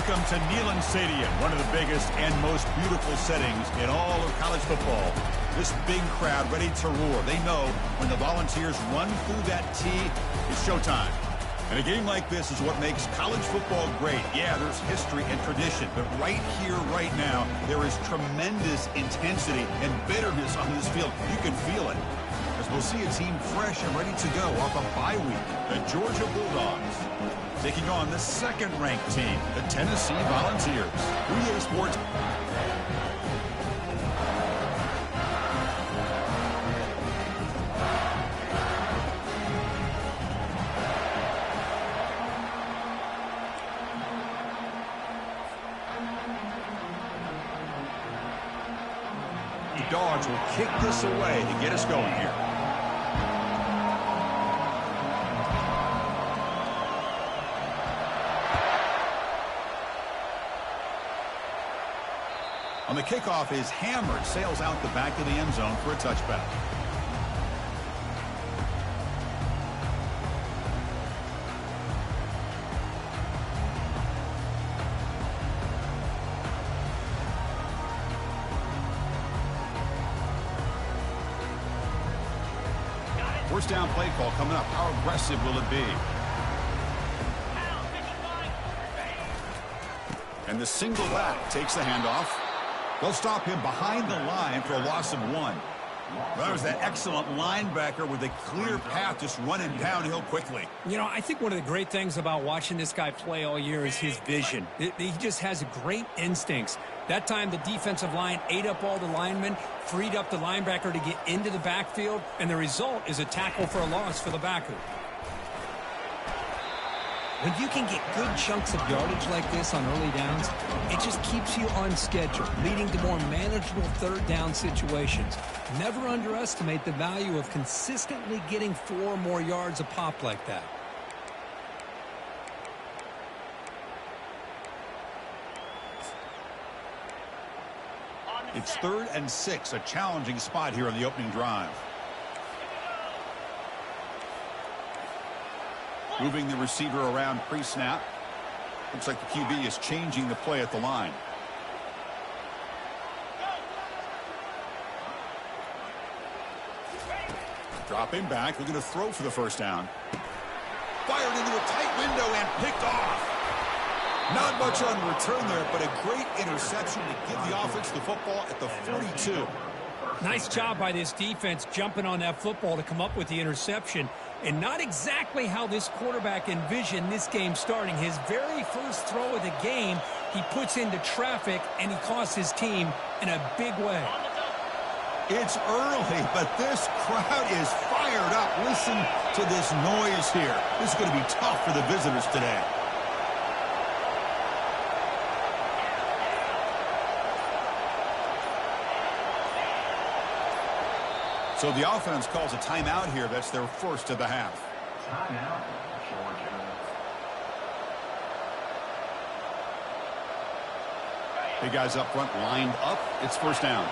Welcome to Neyland Stadium, one of the biggest and most beautiful settings in all of college football. This big crowd ready to roar. They know when the Volunteers run through that tee, it's showtime. And a game like this is what makes college football great. Yeah, there's history and tradition, but right here, right now, there is tremendous intensity and bitterness on this field. You can feel it. As we'll see a team fresh and ready to go off a bye week, the Georgia Bulldogs, taking on the second-ranked team, the Tennessee Volunteers. EA Sports. The Dogs will kick this away to get us going here. On the kickoff is hammered, sails out the back of the end zone for a touchback. First down play call coming up. How aggressive will it be? And the single back takes the handoff. They'll stop him behind the line for a loss of 1. Well, that was that excellent linebacker with a clear path just running downhill quickly. You know, I think one of the great things about watching this guy play all year is his vision. He just has great instincts. That time, the defensive line ate up all the linemen, freed up the linebacker to get into the backfield, and the result is a tackle for a loss for the backer. When you can get good chunks of yardage like this on early downs, it just keeps you on schedule, leading to more manageable third down situations. Never underestimate the value of consistently getting 4 or more yards a pop like that. It's 3rd and 6, a challenging spot here on the opening drive. Moving the receiver around pre-snap. Looks like the QB is changing the play at the line. Dropping back, looking to throw for the first down. Fired into a tight window and picked off. Not much on return there, but a great interception to give the offense the football at the 42. Nice job by this defense jumping on that football to come up with the interception. And not exactly how this quarterback envisioned this game starting. His very first throw of the game, he puts into traffic, and he costs his team in a big way. It's early, but this crowd is fired up. Listen to this noise here. This is going to be tough for the visitors today. So the offense calls a timeout here. That's their first of the half. Timeout, Georgia. Big guys up front lined up. It's first down.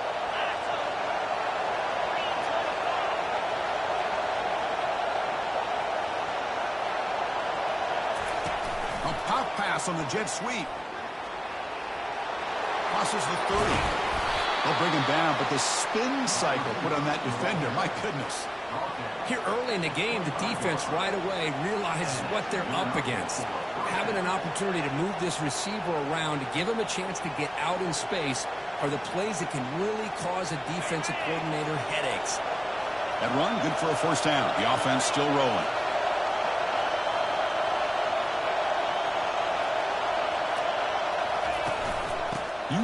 A pop pass on the jet sweep. Crosses the 30. They'll bring him down, but the spin cycle put on that defender, my goodness. Here early in the game, the defense right away realizes what they're up against. Having an opportunity to move this receiver around to give him a chance to get out in space are the plays that can really cause a defensive coordinator headaches. That run, good for a first down. The offense still rolling.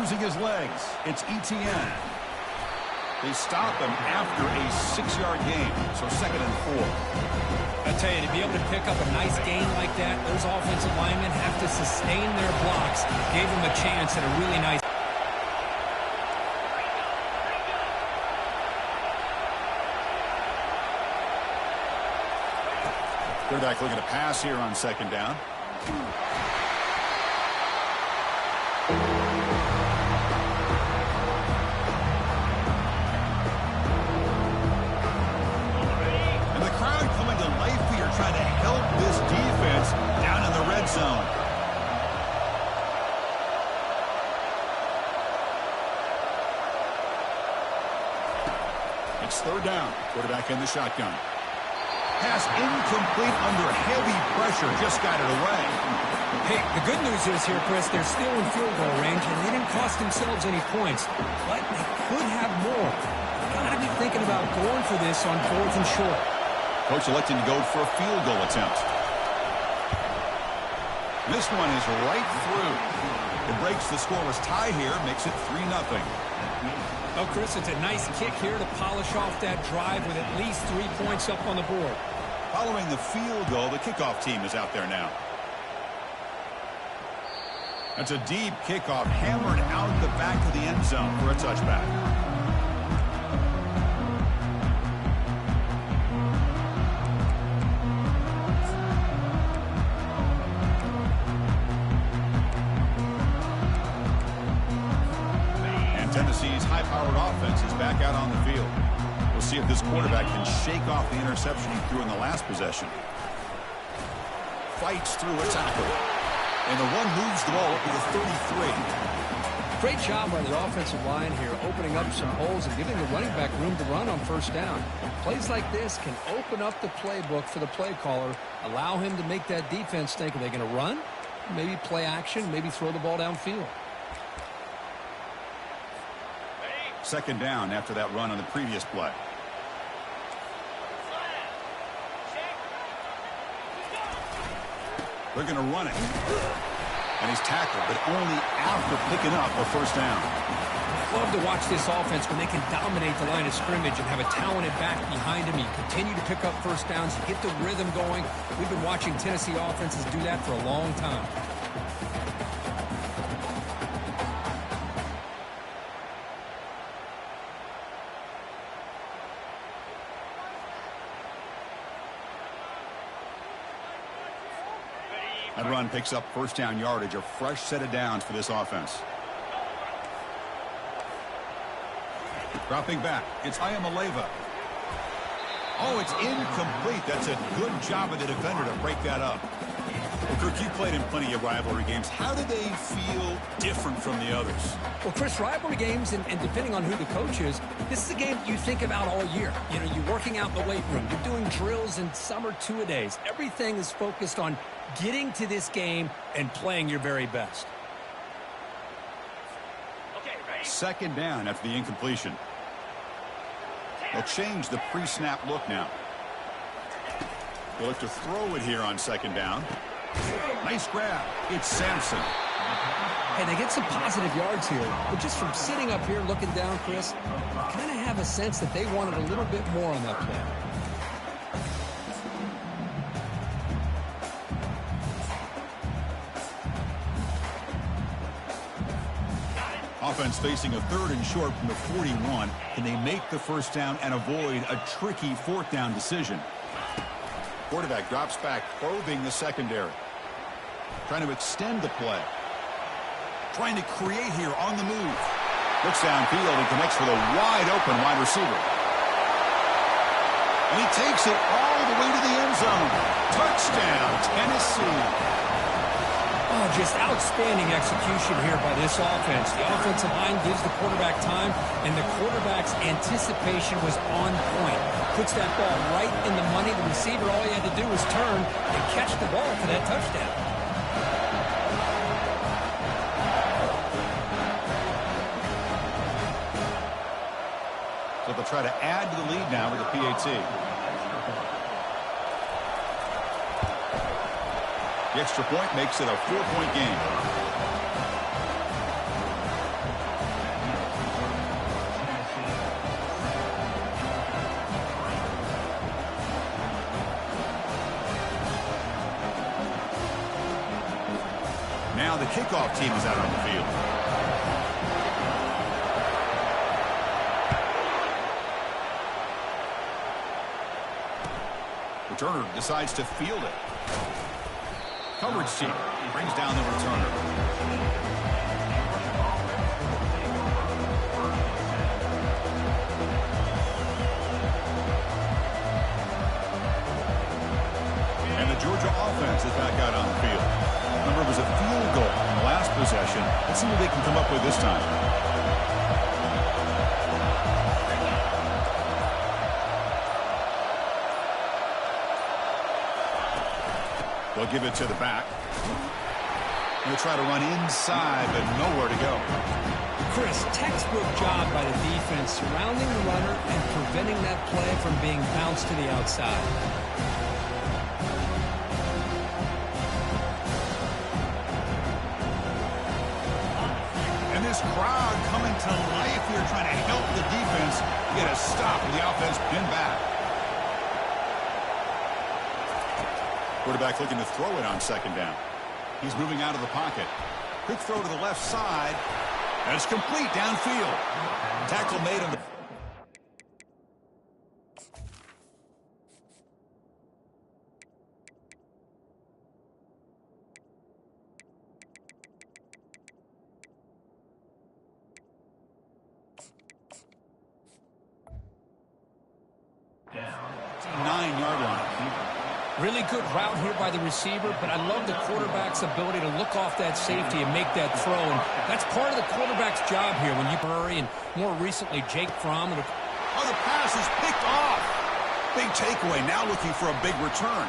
Using his legs, it's Etienne. They stop him after a 6-yard gain, so 2nd and 4. I tell you, to be able to pick up a nice gain like that, those offensive linemen have to sustain their blocks. Gave them a chance at a really nice. Quarterback looking to pass here on 2nd down. It's third down. Quarterback in the shotgun. Pass incomplete under heavy pressure. Just got it away. Hey, the good news is here, Chris, they're still in field goal range, and they didn't cost themselves any points. But they could have more. Got to be thinking about going for this on 4th and short. Coach electing to go for a field goal attempt. This one is right through. It breaks the scoreless tie here, makes it 3-0. Oh, Chris, it's a nice kick here to polish off that drive with at least 3 points up on the board. Following the field goal, the kickoff team is out there now. That's a deep kickoff, hammered out the back of the end zone for a touchback. And Tennessee's high-powered offense is back out on the field. We'll see if this quarterback can shake off the interception he threw in the last possession. Fights through a tackle. And the one moves the ball up to the 33. Great job by the offensive line here, opening up some holes and giving the running back room to run on first down. Plays like this can open up the playbook for the play caller, allow him to make that defense think, are they going to run? Maybe play action, maybe throw the ball downfield. Second down after that run on the previous play. They're going to run it. And he's tackled, but only after picking up a first down. Love to watch this offense when they can dominate the line of scrimmage and have a talented back behind him. You continue to pick up first downs, you get the rhythm going. We've been watching Tennessee offenses do that for a long time. That run picks up first down yardage, a fresh set of downs for this offense. Dropping back, it's Ayamaleva. Oh, it's incomplete. That's a good job of the defender to break that up. Well, Kirk, you played in plenty of rivalry games. How do they feel different from the others? Well, Chris, rivalry games, and depending on who the coach is, this is a game you think about all year. You know, you're working out in the weight room. You're doing drills and some are two-a-days. Everything is focused on getting to this game and playing your very best. Second down after the incompletion. They'll change the pre-snap look now. They'll look to throw it here on second down. Nice grab. It's Sampson. Hey, they get some positive yards here, but just from sitting up here looking down, Chris, I kind of have a sense that they wanted a little bit more on that play. Offense facing a third and short from the 41. Can they make the first down and avoid a tricky fourth down decision? Quarterback drops back, probing the secondary. Trying to extend the play. Trying to create here on the move. Looks downfield and connects with a wide open wide receiver. And he takes it all the way to the end zone. Touchdown, Tennessee. Oh, just outstanding execution here by this offense. The offensive line gives the quarterback time, and the quarterback's anticipation was on point. Puts that ball right in the money. The receiver, all he had to do was turn and catch the ball for that touchdown. So they'll try to add to the lead now with the PAT. The extra point makes it a 4-point game. Now the kickoff team is out on the field. Returner decides to field it. Coverage team brings down the returner. And the Georgia offense is back out on the field. Remember, it was a field goal in the last possession. Let's see what they can come up with this time. They'll give it to the back. They'll try to run inside, but nowhere to go. Chris, textbook job by the defense surrounding the runner and preventing that play from being bounced to the outside. And this crowd coming to life here trying to help the defense get a stop with the offense pinned back. Quarterback looking to throw it on second down. He's moving out of the pocket. Quick throw to the left side. And it's complete downfield. Tackle made on the... Down. 9-yard line. Really good route here by the receiver, but I love the quarterback's ability to look off that safety and make that throw. And that's part of the quarterback's job here when you hurry, and more recently Jake Fromm. Oh, the pass is picked off. Big takeaway. Now looking for a big return.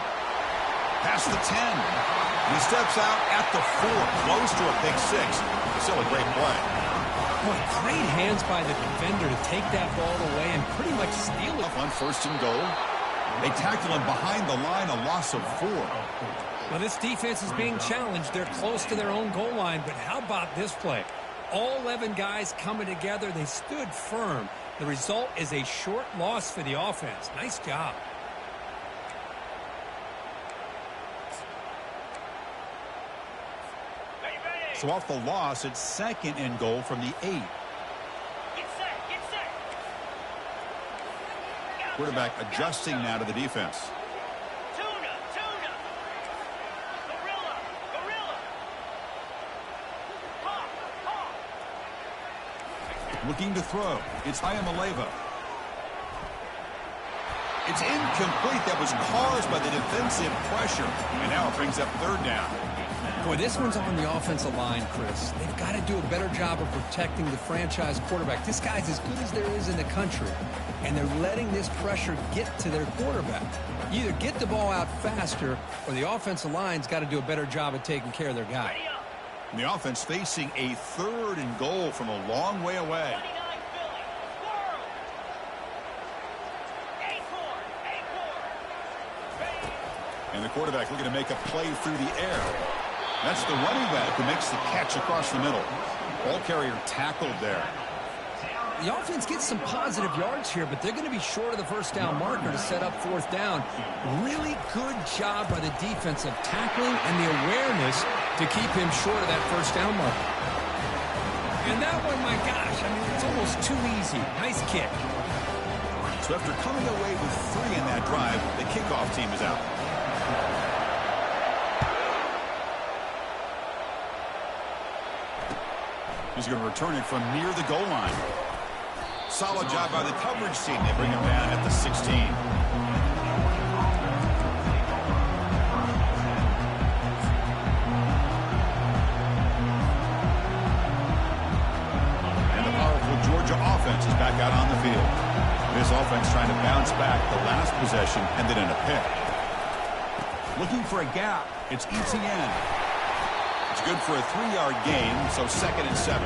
Past the 10. And he steps out at the 4. Close to a pick 6. Still a great play. Boy, great hands by the defender to take that ball away and pretty much steal it. On first and goal. They tackle him behind the line, a loss of 4. Well, this defense is being challenged. They're close to their own goal line, but how about this play? All 11 guys coming together. They stood firm. The result is a short loss for the offense. Nice job. So off the loss, it's second and goal from the 8. Quarterback adjusting now to the defense. Looking to throw. It's Iamaleva. It's incomplete. That was caused by the defensive pressure. And now it brings up third down. Boy, this one's on the offensive line, Chris. They've got to do a better job of protecting the franchise quarterback. This guy's as good as there is in the country, and they're letting this pressure get to their quarterback. Either get the ball out faster, or the offensive line's got to do a better job of taking care of their guy. And the offense facing a third and goal from a long way away. And the quarterback looking to make a play through the air. That's the running back who makes the catch across the middle. Ball carrier tackled there. The offense gets some positive yards here, but they're going to be short of the first down marker to set up fourth down. Really good job by the defense of tackling and the awareness to keep him short of that first down marker. And that one, my gosh, I mean, it's almost too easy. Nice kick. So after coming away with 3 in that drive, the kickoff team is out. He's going to return it from near the goal line. Solid job by the coverage team. They bring him down at the 16. And the powerful Georgia offense is back out on the field. This offense trying to bounce back the last possession and then in a pick. Looking for a gap. It's Etienne. It's good for a 3-yard gain, so 2nd and 7.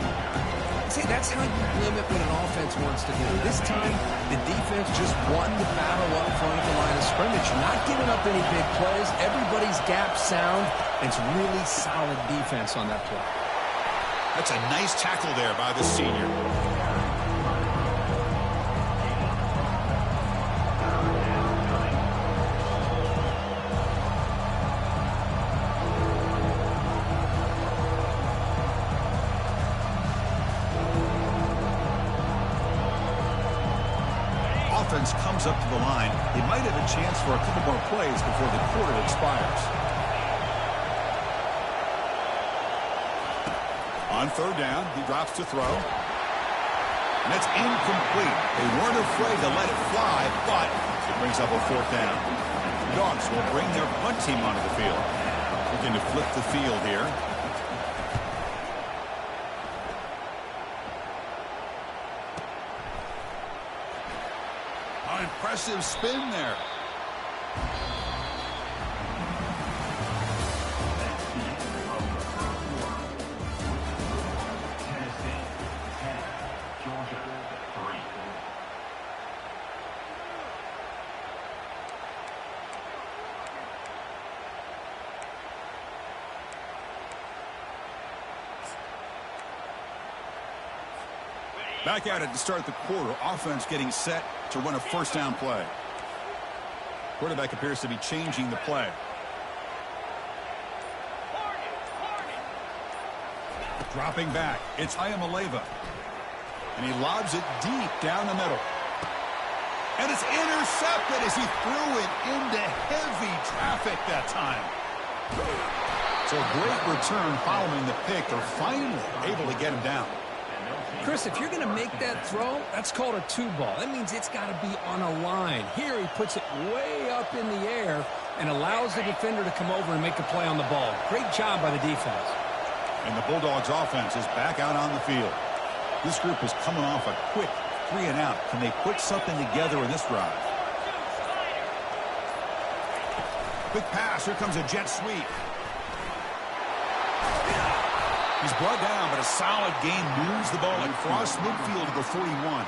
See, that's how you limit what an offense wants to do. This time, the defense just won the battle up front of the line of scrimmage. Not giving up any big plays. Everybody's gap sound. It's really solid defense on that play. That's a nice tackle there by the senior. Offense comes up to the line. They might have a chance for a couple more plays before the quarter expires. On third down, he drops to throw. And it's incomplete. They weren't afraid to let it fly, but it brings up a 4th down. The Dogs will bring their punt team onto the field. Looking to flip the field here. Impressive spin there. Back at it to start the quarter. Offense getting set to run a first down play. Quarterback appears to be changing the play. Dropping back. It's Ayamaleva. And he lobs it deep down the middle. And it's intercepted as he threw it into heavy traffic that time. So a great return following the pick. They're finally able to get him down. Chris, if you're going to make that throw, that's called a two ball. That means it's got to be on a line. Here he puts it way up in the air and allows the defender to come over and make a play on the ball. Great job by the defense. And the Bulldogs offense is back out on the field. This group is coming off a quick 3-and-out. Can they put something together in this drive? Quick pass. Here comes a jet sweep. He's brought down, but a solid gain moves the ball across midfield to the 41.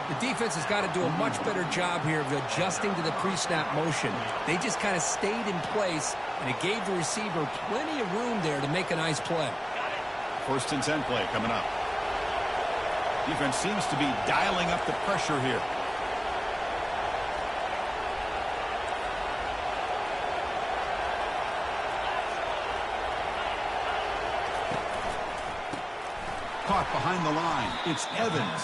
The defense has got to do a much better job here of adjusting to the pre-snap motion. They just kind of stayed in place, and it gave the receiver plenty of room there to make a nice play. 1st and 10 play coming up. Defense seems to be dialing up the pressure here. Caught behind the line. It's Evans.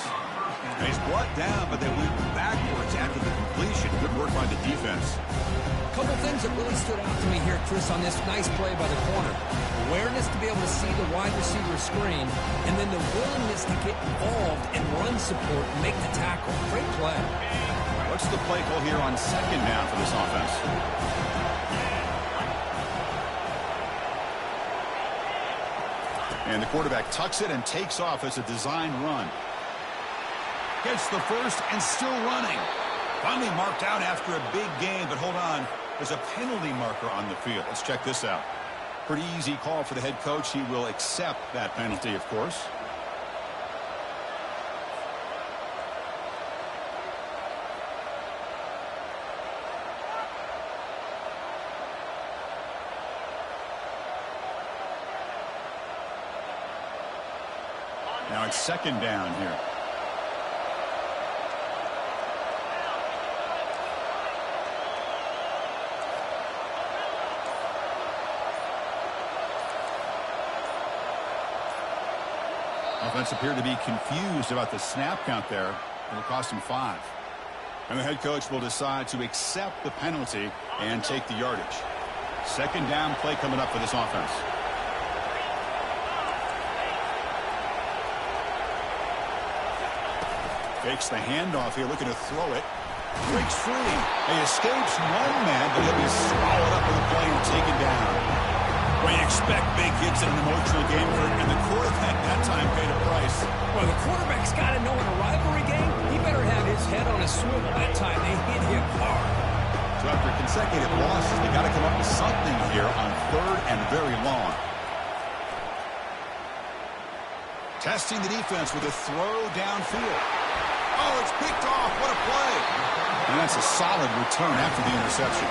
And he's brought down, but they went backwards after the completion. Good work by the defense. A couple things that really stood out to me here, Chris, on this nice play by the corner. Awareness to be able to see the wide receiver screen, and then the willingness to get involved and run support and make the tackle. Great play. What's the play call here on 2nd down for this offense? And the quarterback tucks it and takes off as a design run. Gets the first and still running. Finally marked out after a big gain, but hold on. There's a penalty marker on the field. Let's check this out. Pretty easy call for the head coach. He will accept that penalty, of course. Now it's 2nd down here. Offense appeared to be confused about the snap count there. It'll cost him 5. And the head coach will decide to accept the penalty and take the yardage. 2nd down play coming up for this offense. Fakes the handoff here, looking to throw it. Breaks free. He escapes one man, but he'll be swallowed up with a play and taken down. Well, you expect big hits in an emotional game, and the quarterback that time paid a price. Well, the quarterback's got to know in a rivalry game, he better have his head on a swivel. That time they hit him hard. So after consecutive losses, they got to come up with something here on 3rd and very long. Testing the defense with a throw downfield. Oh, it's picked off. What a play. And that's a solid return after the interception.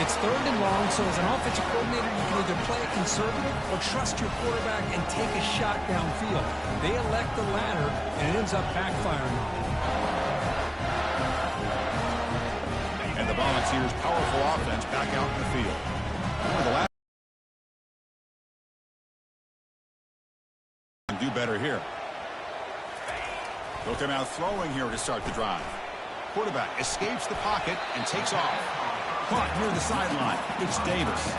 It's 3rd and long, so as an offensive coordinator, you can either play it conservative or trust your quarterback and take a shot downfield. They elect the latter, and it ends up backfiring on them. And the Volunteers' powerful offense back out in the field. One of the last do better here. They'll come out throwing here to start the drive. Quarterback escapes the pocket and takes off. Caught near the sideline. It's Davis.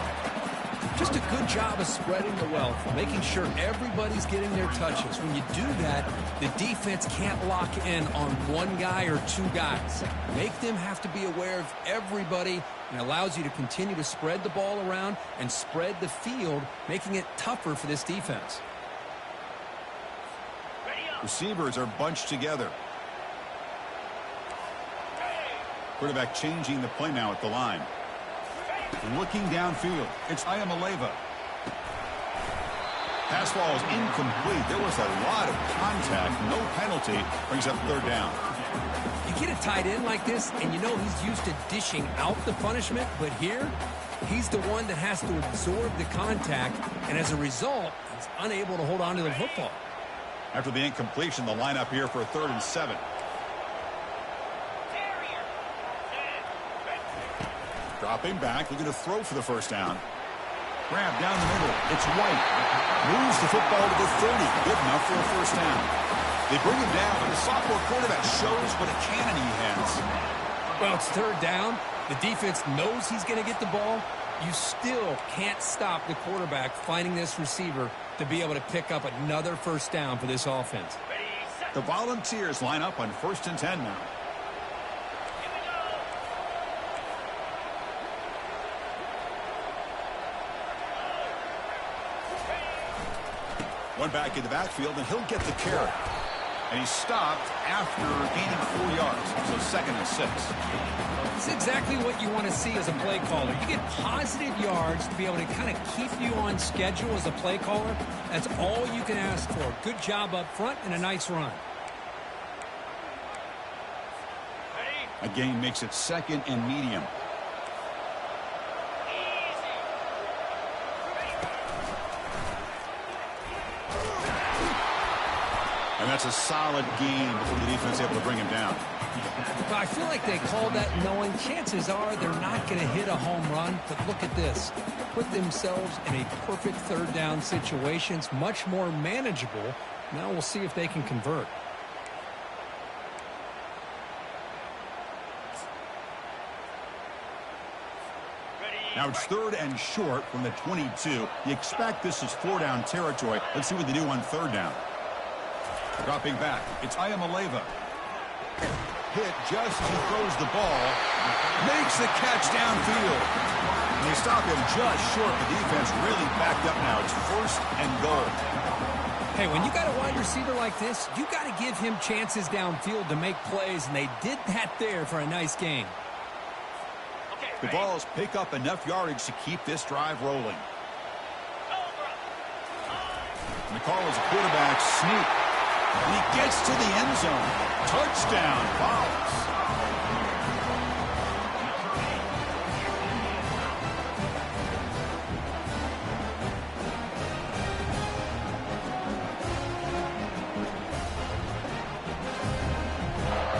Just a good job of spreading the wealth, making sure everybody's getting their touches. When you do that, the defense can't lock in on one guy or 2 guys. Make them have to be aware of everybody, and allows you to continue to spread the ball around and spread the field, making it tougher for this defense. Receivers are bunched together. Quarterback changing the play now at the line. Looking downfield. It's Ayamaleva. Pass ball is incomplete. There was a lot of contact. No penalty. Brings up 3rd down. You get a tight end like this, and you know he's used to dishing out the punishment, but here, he's the one that has to absorb the contact, and as a result, he's unable to hold on to the football. After the incompletion, the lineup here for a 3rd and 7. Dropping back, looking to throw for the first down. Grab down the middle. It's White. Moves the football to the 30. Good enough for a first down. They bring him down, and the sophomore quarterback shows what a cannon he has. Well, it's 3rd down. The defense knows he's going to get the ball. You still can't stop the quarterback finding this receiver to be able to pick up another first down for this offense. The Volunteers line up on 1st and 10 now. One back in the backfield, and he'll get the carry. And he's stopped after gaining 4 yards, so 2nd and 6. It's exactly what you want to see as a play caller. You get positive yards to be able to kind of keep you on schedule as a play caller. That's all you can ask for. Good job up front and a nice run. A gain makes it 2nd and medium. And that's a solid gain before the defense is able to bring him down. Well, I feel like they called that knowing chances are they're not going to hit a home run. But look at this. Put themselves in a perfect 3rd down situation. It's much more manageable. Now we'll see if they can convert. Now it's 3rd and short from the 22. You expect this is 4-down territory. Let's see what they do on 3rd down. Dropping back, it's Ayamaleva. Hit just as he throws the ball. Makes the catch downfield. And they stop him just short. The defense really backed up now. It's 1st and goal. Hey, when you got a wide receiver like this, you got to give him chances downfield to make plays, and they did that there for a nice gain. The Vols pick up enough yardage to keep this drive rolling. And the call is a quarterback sneak. And he gets to the end zone. Touchdown, Vols.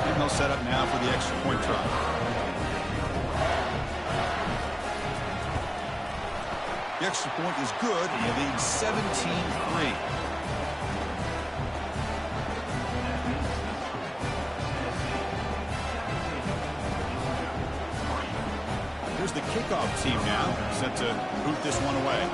And they'll set up now for the extra point try. The extra point is good, and they lead 17-3. Here's the kickoff team now, set to boot this one away.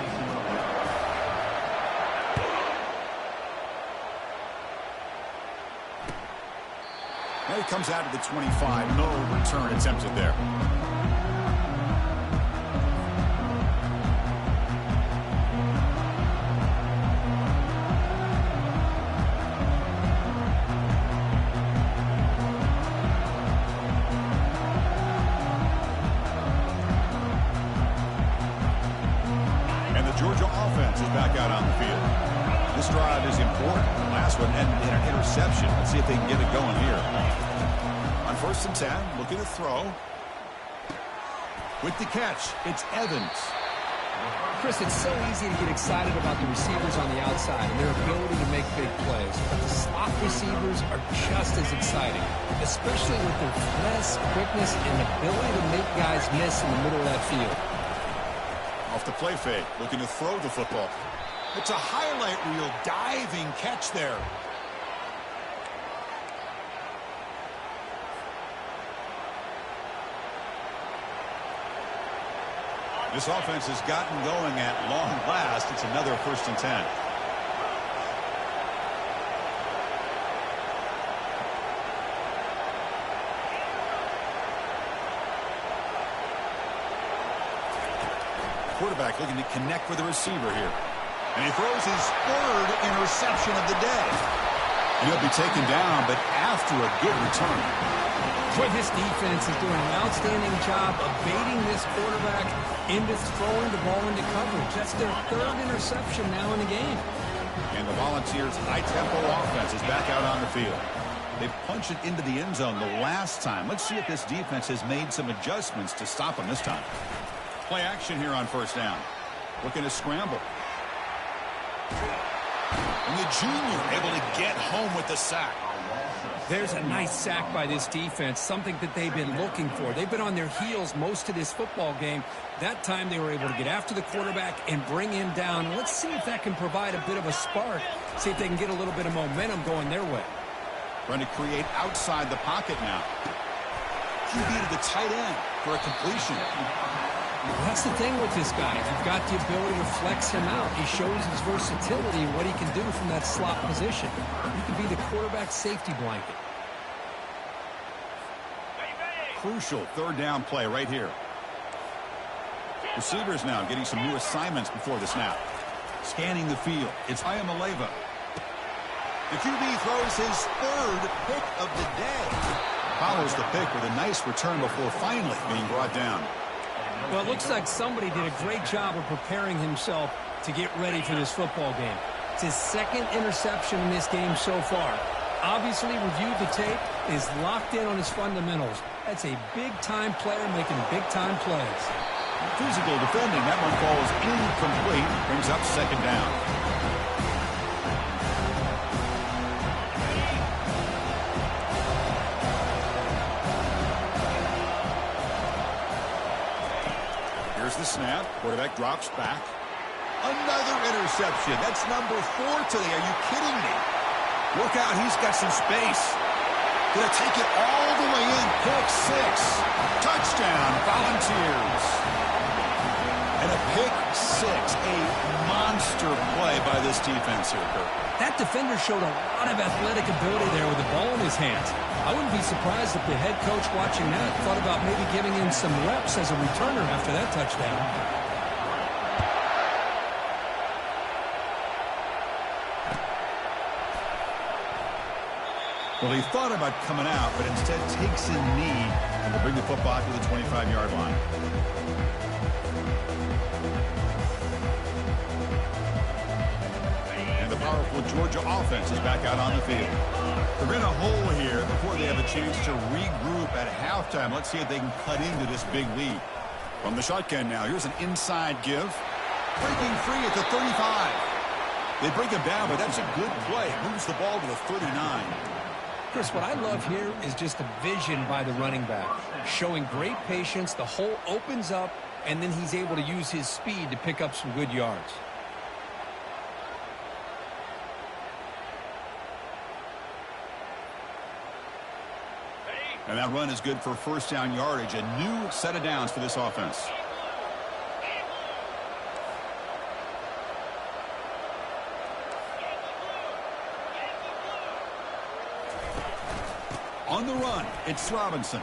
Now he comes out of the 25. No return attempted there. Georgia offense is back out on the field. This drive is important. The last one ended in an interception. Let's see if they can get it going here. On 1st and 10, looking to throw. With the catch, it's Evans. Chris, it's so easy to get excited about the receivers on the outside and their ability to make big plays. But the slot receivers are just as exciting, especially with their finesse, quickness, and ability to make guys miss in the middle of that field. Off the play fake, looking to throw the football. It's a highlight reel diving catch there. This offense has gotten going at long last. It's another 1st and 10. Quarterback looking to connect with the receiver here. And he throws his 3rd interception of the day. And he'll be taken down, but after a good return. Boy, this defense is doing an outstanding job of baiting this quarterback into throwing the ball into coverage. That's their 3rd interception now in the game. And the Volunteers' high-tempo offense is back out on the field. They punched it into the end zone the last time. Let's see if this defense has made some adjustments to stop them this time. Play action here on 1st down. Looking to scramble. And the junior able to get home with the sack. There's a nice sack by this defense, something that they've been looking for. They've been on their heels most of this football game. That time they were able to get after the quarterback and bring him down. Let's see if that can provide a bit of a spark, see if they can get a little bit of momentum going their way. Trying to create outside the pocket now. QB to the tight end for a completion. That's the thing with this guy. You've got the ability to flex him out. He shows his versatility and what he can do from that slot position. He can be the quarterback safety blanket. Crucial third down play right here. Receivers now getting some new assignments before the snap. Scanning the field. It's Ayamaleva. The QB throws his third pick of the day. Follows the pick with a nice return before finally being brought down. Well, it looks like somebody did a great job of preparing himself to get ready for this football game. It's his second interception in this game so far. Obviously reviewed the tape, is locked in on his fundamentals. That's a big-time player making big-time plays. Physical defending. That one falls incomplete. Brings up second down. Here's the snap. Quarterback drops back. Another interception. That's number 4 today. Are you kidding me? Look out. He's got some space. Gonna take it all the way in. Pick 6. Touchdown, Volunteers. And a pick 6. A monster play by this defense here, Kurt. That defender showed a lot of athletic ability there with the ball in his hands. I wouldn't be surprised if the head coach watching that thought about maybe giving him some reps as a returner after that touchdown. Well, he thought about coming out, but instead takes a knee and will bring the football to the 25-yard line. And the powerful Georgia offense is back out on the field. They're in a hole here before they have a chance to regroup at halftime. Let's see if they can cut into this big lead. From the shotgun now, here's an inside give. Breaking free at the 35. They bring him down, but that's a good play. Moves the ball to the 39. Chris, what I love here is just the vision by the running back. Showing great patience, the hole opens up, and then he's able to use his speed to pick up some good yards. And that run is good for first down yardage. A new set of downs for this offense. On the run, it's Robinson.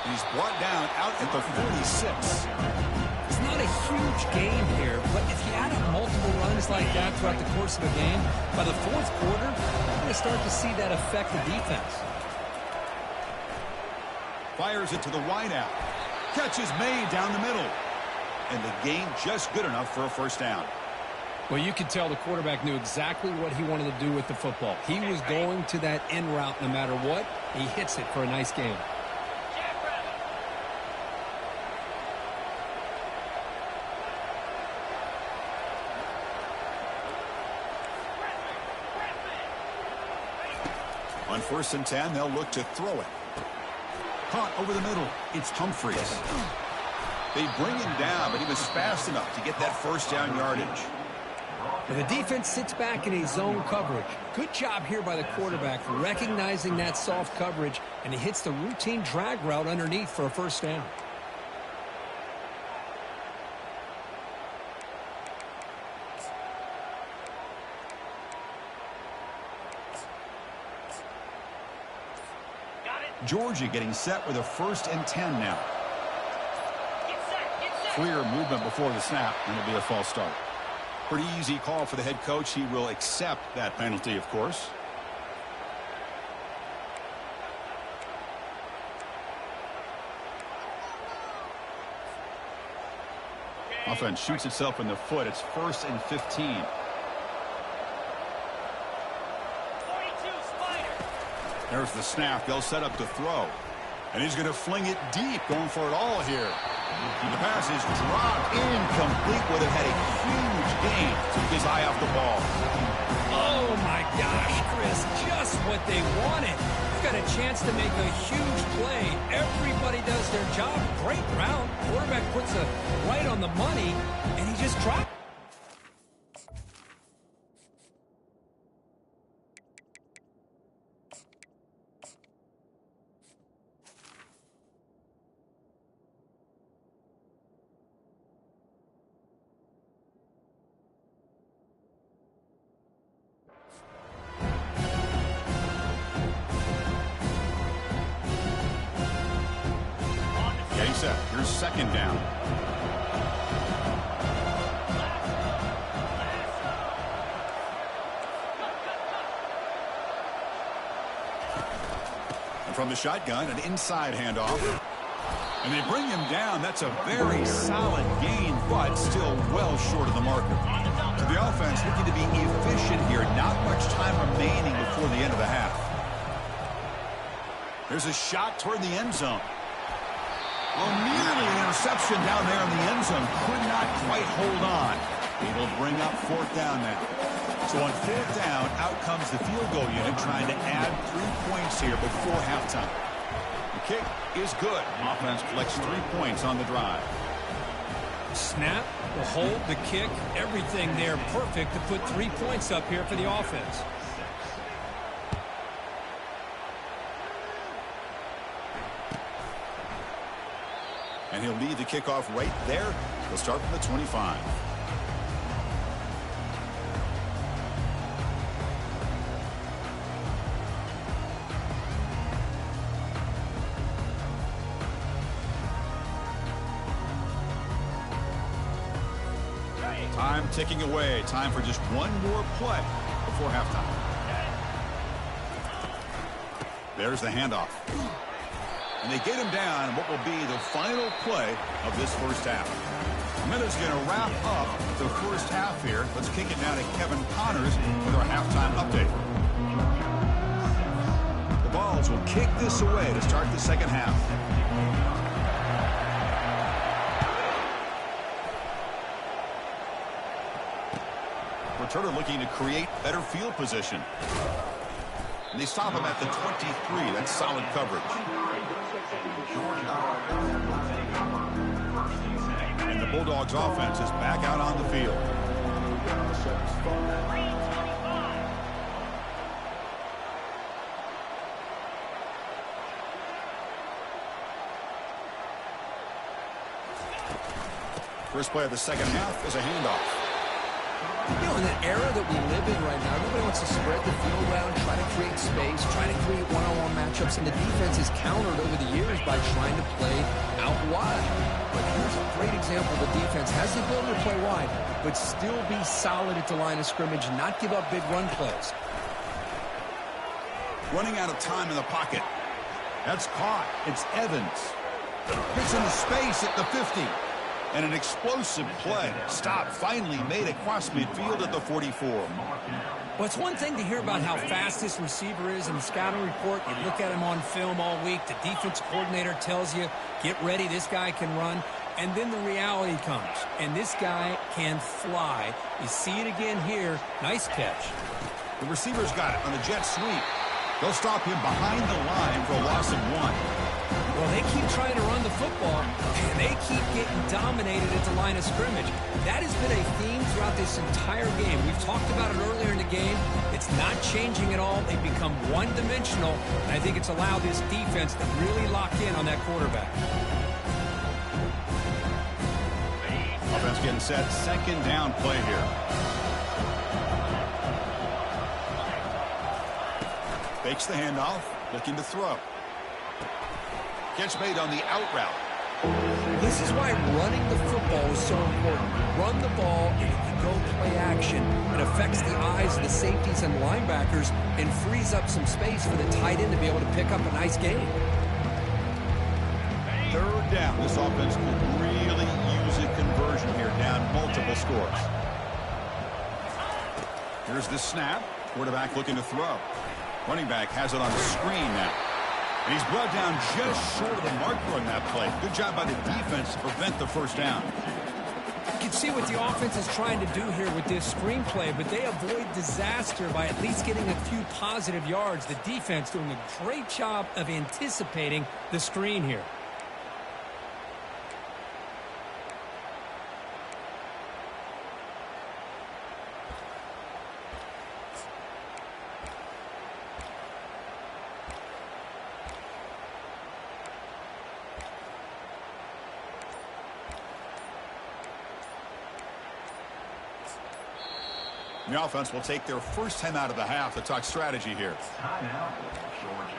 He's brought down out at the 46. It's not a huge gain here, but if you add up multiple runs like that throughout the course of a game, by the fourth quarter, you're going to start to see that affect the defense. Fires it to the wideout. Catch is made down the middle. And the gain just good enough for a first down. Well, you could tell the quarterback knew exactly what he wanted to do with the football. He was going to that in route no matter what. He hits it for a nice gain. On 1st and 10, they'll look to throw it. Caught over the middle. It's Humphries. They bring him down, but he was fast enough to get that first down yardage. And the defense sits back in a zone coverage. Good job here by the quarterback recognizing that soft coverage, and he hits the routine drag route underneath for a first down. Georgia getting set with a 1st and 10 now. Clear movement before the snap, and it'll be a false start. Pretty easy call for the head coach. He will accept that penalty, of course. Offense shoots itself in the foot. It's 1st and 15. There's the snap. They'll set up to throw. And he's going to fling it deep, going for it all here. The pass is dropped incomplete. Would have had a huge gain. Took his eye off the ball. Oh, my gosh, Chris, just what they wanted. You've got a chance to make a huge play. Everybody does their job. Great route. Quarterback puts it right on the money, and he just dropped. Getting set. Here's second down. And from the shotgun, an inside handoff. And they bring him down. That's a very solid gain, but still well short of the marker. So the offense looking to be efficient here. Not much time remaining before the end of the half. There's a shot toward the end zone. Well, nearly an interception down there in the end zone. Could not quite hold on. It'll bring up fourth down now. So on fourth down, out comes the field goal unit trying to add 3 points here before halftime. The kick is good. Offense collects 3 points on the drive. Snap, the hold, the kick, everything there perfect to put 3 points up here for the offense. And he'll lead the kickoff right there. He'll start from the 25. Time ticking away. Time for just one more play before halftime. There's the handoff. And they get him down what will be the final play of this first half. Miller's going to wrap up the first half here. Let's kick it now to Kevin Connors with our halftime update. The Vols will kick this away to start the second half. Returner looking to create better field position. And they stop him at the 23. That's solid coverage. And the Bulldogs offense is back out on the field. First play of the second half is a handoff. You know, in the era that we live in right now, everybody wants to spread the field around, try to create space, try to create one-on-one matchups, and the defense is countered over the years by trying to play out wide. But here's a great example. The defense has the ability to play wide, but still be solid at the line of scrimmage, not give up big run plays. Running out of time in the pocket. That's caught. It's Evans. Gets into space at the 50. And an explosive play. Stop finally made across midfield at the 44. Well, it's one thing to hear about how fast this receiver is in the scouting report. You look at him on film all week. The defense coordinator tells you, get ready, this guy can run. And then the reality comes. And this guy can fly. You see it again here. Nice catch. The receiver's got it on a jet sweep. They'll stop him behind the line for a loss of 1. Well, they keep trying to run the football, and they keep getting dominated at the line of scrimmage. That has been a theme throughout this entire game. We've talked about it earlier in the game. It's not changing at all. They've become one-dimensional, and I think it's allowed this defense to really lock in on that quarterback. Offense getting set. Second down play here. Fakes the handoff, looking to throw. Catch made on the out route. This is why running the football is so important. Run the ball, and if you go play action, it affects the eyes of the safeties and linebackers and frees up some space for the tight end to be able to pick up a nice gain. Third down. This offense could really use a conversion here, down multiple scores. Here's the snap. Quarterback looking to throw. Running back has it on the screen now. And he's brought down just short of the marker on that play. Good job by the defense to prevent the first down. You can see what the offense is trying to do here with this screenplay, but they avoid disaster by at least getting a few positive yards. The defense doing a great job of anticipating the screen here. The offense will take their first time out of the half to talk strategy here. Timeout, Georgia.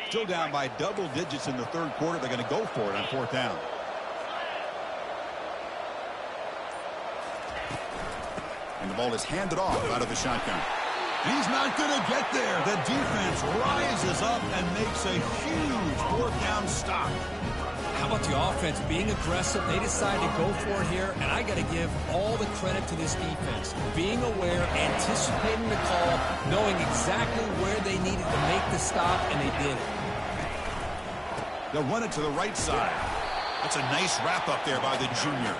Still down by double digits in the third quarter. They're going to go for it on fourth down. And the ball is handed off out of the shotgun. He's not going to get there. The defense rises up and makes a huge fourth down stop. How about the offense being aggressive? They decide to go for it here, and I got to give all the credit to this defense. Being aware, anticipating the call, knowing exactly where they needed to make the stop, and they did it. They'll run it to the right side. That's a nice wrap up there by the junior.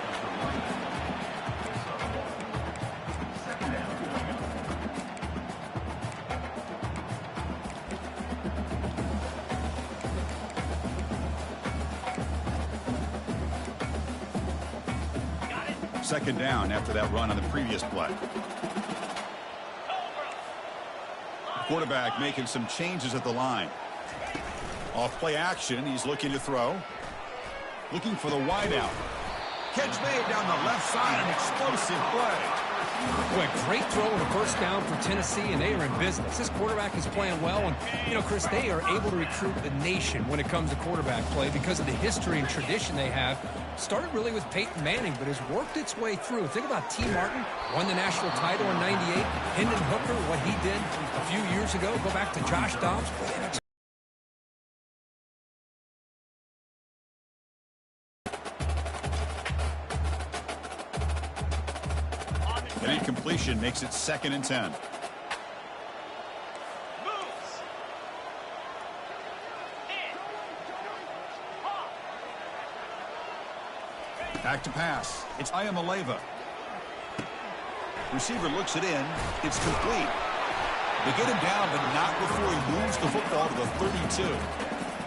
Second down after that run on the previous play. The quarterback making some changes at the line. Off play action, he's looking to throw. Looking for the wide out. Catch made down the left side, an explosive play. Boy, great throw and a first down for Tennessee, and they are in business. This quarterback is playing well, and, you know, Chris, they are able to recruit the nation when it comes to quarterback play because of the history and tradition they have. Started really with Peyton Manning, but has worked its way through. Think about T. Martin, won the national title in '98. Hendon Hooker, what he did a few years ago. Go back to Josh Dobbs. An incompletion makes it 2nd and 10. Back to pass. It's Ayamaleva. Receiver looks it in. It's complete. They get him down, but not before he moves the football to the 32.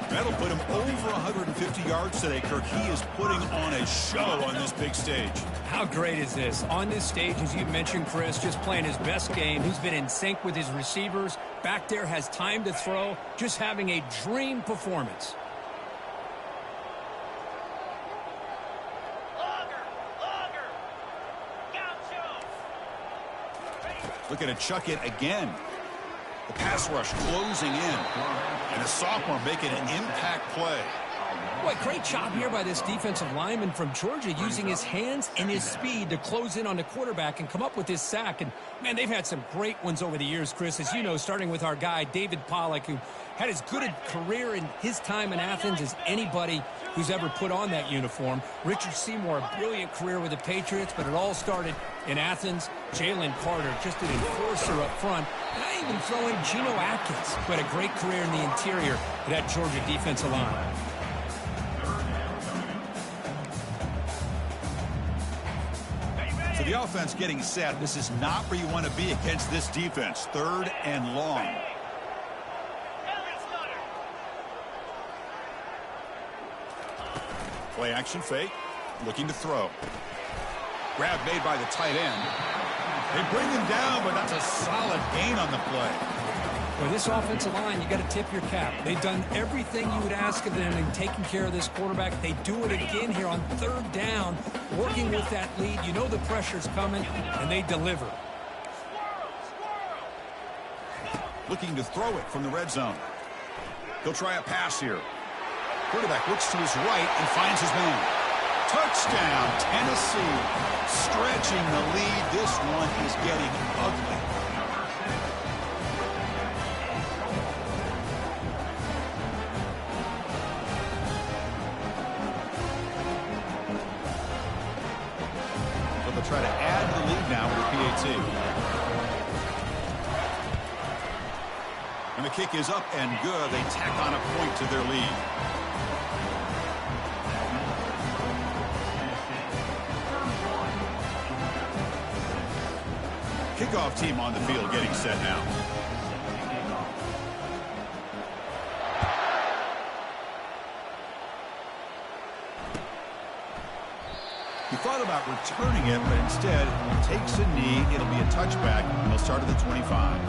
That'll put him over 150 yards today, Kirk. He is putting on a show on this big stage. How great is this? On this stage, as you mentioned, Chris, just playing his best game. He's been in sync with his receivers. Back there, has time to throw. Just having a dream performance. Looking to chuck it again. The pass rush closing in. And a sophomore making an impact play. Boy, great job here by this defensive lineman from Georgia, using his hands and his speed to close in on the quarterback and come up with this sack. And, man, they've had some great ones over the years, Chris, as you know, starting with our guy, David Pollock, who had as good a career in his time in Athens as anybody who's ever put on that uniform. Richard Seymour, a brilliant career with the Patriots, but it all started in Athens. Jalen Carter, just an enforcer up front. And I even throw in Geno Atkins, who had a great career in the interior of that Georgia defensive line. So the offense getting set. This is not where you want to be against this defense. 3rd and long. Play action fake. Looking to throw. Grab made by the tight end. They bring him down, but that's a solid gain on the play. Well, this offensive line, you got to tip your cap. They've done everything you would ask of them in taking care of this quarterback. They do it again here on 3rd down, working with that lead. You know the pressure's coming, and they deliver. Looking to throw it from the red zone. He'll try a pass here. Quarterback looks to his right and finds his man. Touchdown, Tennessee. Stretching the lead. This one is getting ugly. they'll try to add to the lead now with a PAT. And the kick is up and good. They tack on a point to their lead. Kickoff team on the field getting set now. He thought about returning it, but instead takes a knee. It'll be a touchback, and they'll start at the 25.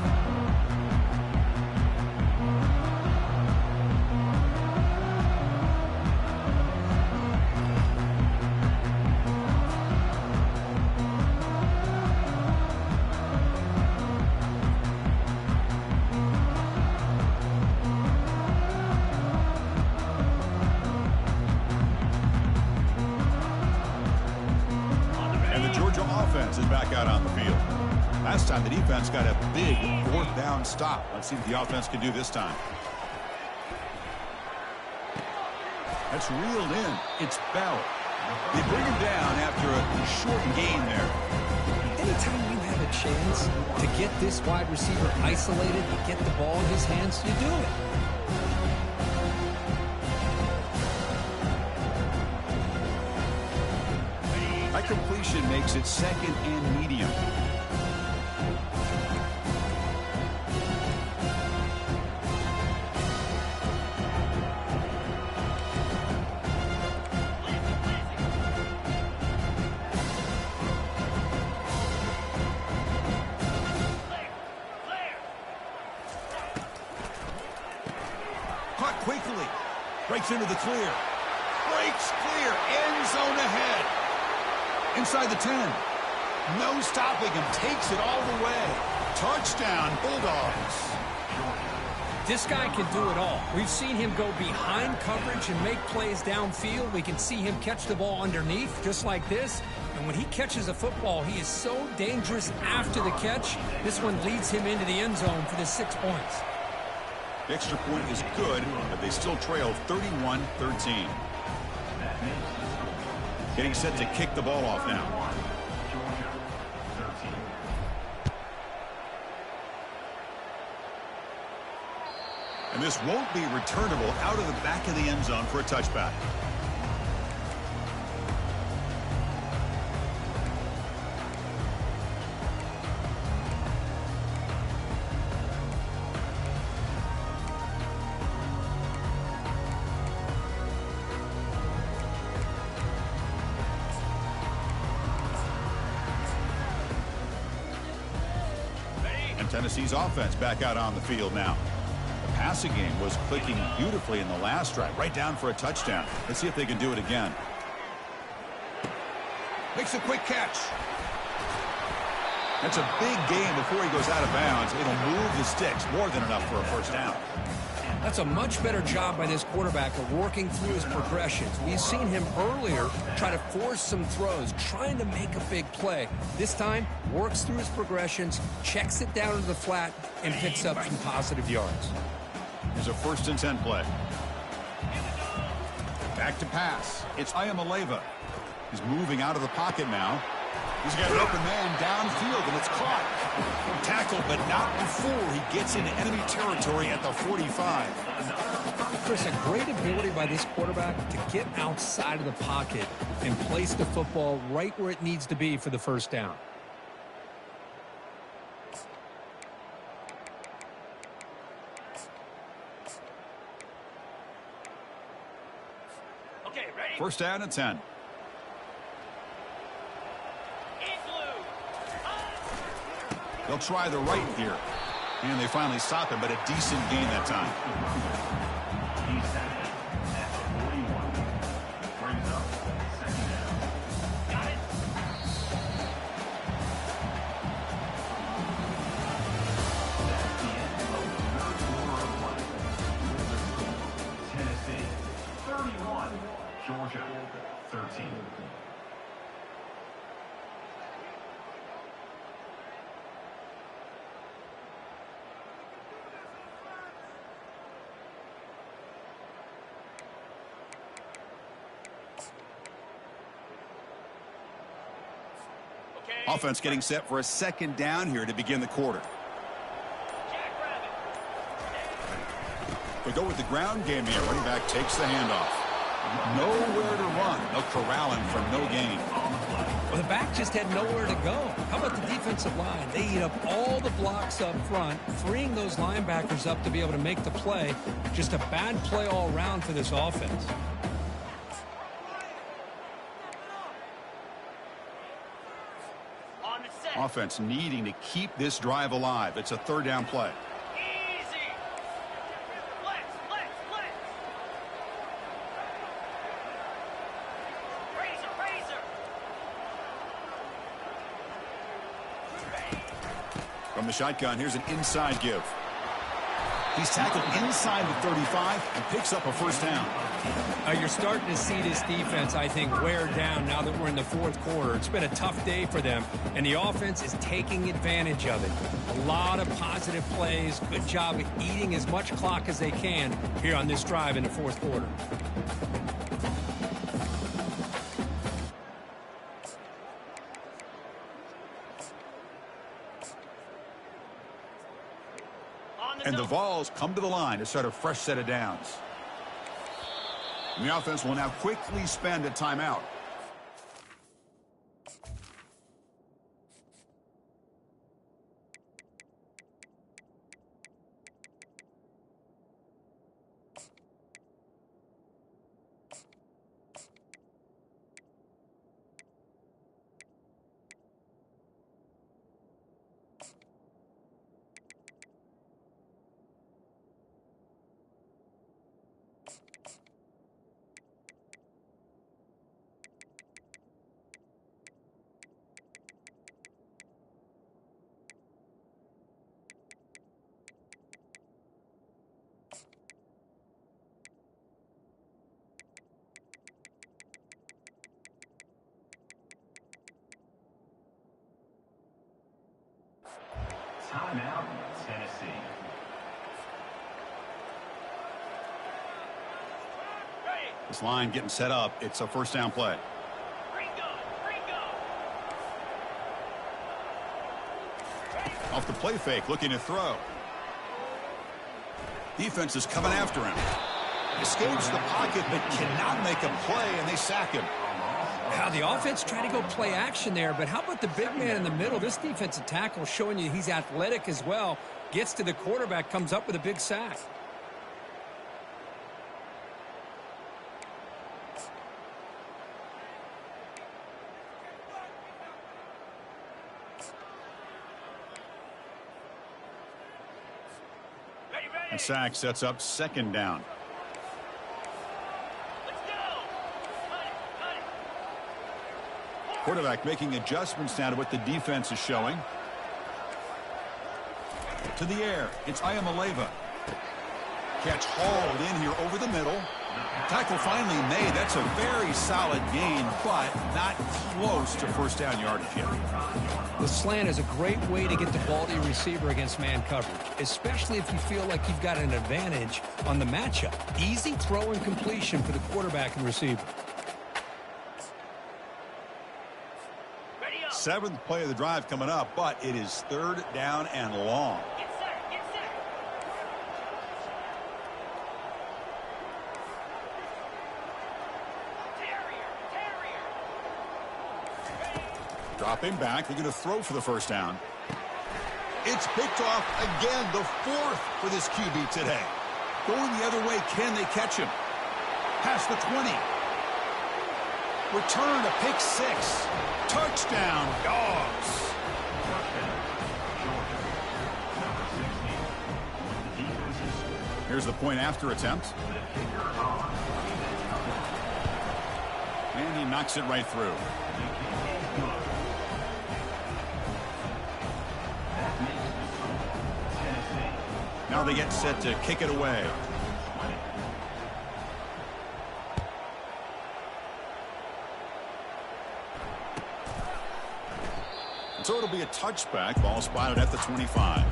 Is back out on the field. Last time the defense got a big fourth down stop. Let's see what the offense can do this time. That's reeled in. It's Bell. They bring him down after a short gain there. Anytime you have a chance to get this wide receiver isolated and get the ball in his hands, you do it. Completion makes it second and medium. Caught quickly. Breaks into the clear. Breaks clear. End zone ahead. Inside the 10. No stopping him. Takes it all the way. Touchdown, Bulldogs. This guy can do it all. We've seen him go behind coverage and make plays downfield. We can see him catch the ball underneath, just like this. And when he catches a football, he is so dangerous after the catch. This one leads him into the end zone for the 6 points. The extra point is good, but they still trail 31-13. Getting set to kick the ball off now. And this won't be returnable out of the back of the end zone for a touchback. Tennessee's offense back out on the field now. The passing game was clicking beautifully in the last drive, right down for a touchdown. Let's see if they can do it again. Makes a quick catch. That's a big gain before he goes out of bounds. It'll move the sticks, more than enough for a first down. That's a much better job by this quarterback of working through his progressions. We've seen him earlier try to force some throws, trying to make a big play. This time, works through his progressions, checks it down to the flat, and picks up some positive yards. Here's a 1st and 10 play. Back to pass. It's Ayamaleva. He's moving out of the pocket now. He's got an open man downfield, and it's caught. Tackled, but not before he gets into enemy territory at the 45. Chris, a great ability by this quarterback to get outside of the pocket and place the football right where it needs to be for the first down. Okay, ready? 1st down and 10. They'll try the right here. And they finally stop him, but a decent gain that time. He's at 41. Brings up 2nd down. Got it. That's the end of the 3rd quarter of play. With the score, Tennessee 31, Georgia 13. Offense getting set for a second down here to begin the quarter. We go with the ground game here. Running back takes the handoff. Nowhere to run. They'll corral him for no gain. Well, the back just had nowhere to go. How about the defensive line? They eat up all the blocks up front, freeing those linebackers up to be able to make the play. Just a bad play all around for this offense. Offense needing to keep this drive alive. It's a third down play. From the shotgun, here's an inside give. He's tackled inside the 35 and picks up a first down. You're starting to see this defense, I think, wear down now that we're in the fourth quarter. It's been a tough day for them, and the offense is taking advantage of it. A lot of positive plays. Good job of eating as much clock as they can here on this drive in the fourth quarter. And the Vols come to the line to start a fresh set of downs. And the offense will now quickly spend a timeout. Timeout, Tennessee. This line getting set up. It's a first down play. Off the play fake, looking to throw. Defense is coming after him. Escapes the pocket, but cannot make a play, and they sack him. Now, the offense trying to go play action there, but how about the big man in the middle? This defensive tackle showing you he's athletic as well. Gets to the quarterback, comes up with a big sack. And sack sets up second down. Quarterback making adjustments now to what the defense is showing. To the air, it's Ayamaleva. Catch hauled in here over the middle. Tackle finally made. That's a very solid gain, but not close to first down yardage yet. The slant is a great way to get the ball to your receiver against man coverage, especially if you feel like you've got an advantage on the matchup. Easy throw and completion for the quarterback and receiver. Seventh play of the drive coming up, but it is third down and long. Dropping back, they're going to throw for the first down. It's picked off again, the fourth for this QB today. Going the other way, can they catch him? Past the 20. Return to pick six. Touchdown, Dogs. Here's the point after attempt. And he knocks it right through. Now they get set to kick it away. So it'll be a touchback. Ball spotted at the 25.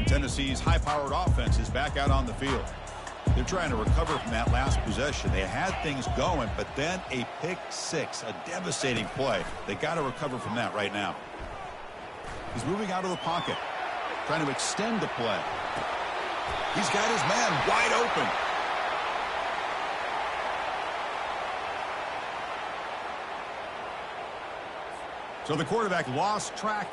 And Tennessee's high-powered offense is back out on the field. They're trying to recover from that last possession. They had things going, but then a pick six, a devastating play. They got to recover from that right now. He's moving out of the pocket, trying to extend the play. He's got his man wide open. So the quarterback lost track.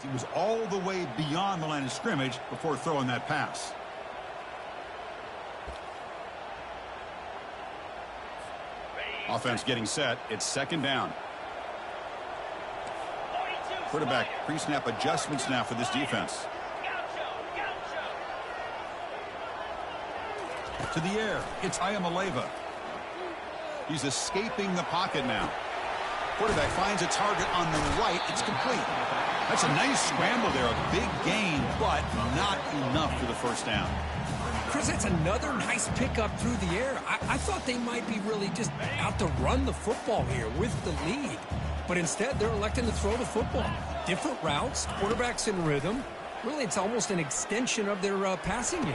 He was all the way beyond the line of scrimmage before throwing that pass. Offense getting set. It's second down. Quarterback pre-snap adjustments now for this defense. To the air. It's Ayamaleva. He's escaping the pocket now. Quarterback finds a target on the right. It's complete. That's a nice scramble there. A big gain, but not enough for the first down. Chris, that's another nice pickup through the air. I thought they might be really just out to run the football here with the lead. But instead, they're electing to throw the football. Different routes, quarterbacks in rhythm. Really, it's almost an extension of their passing game.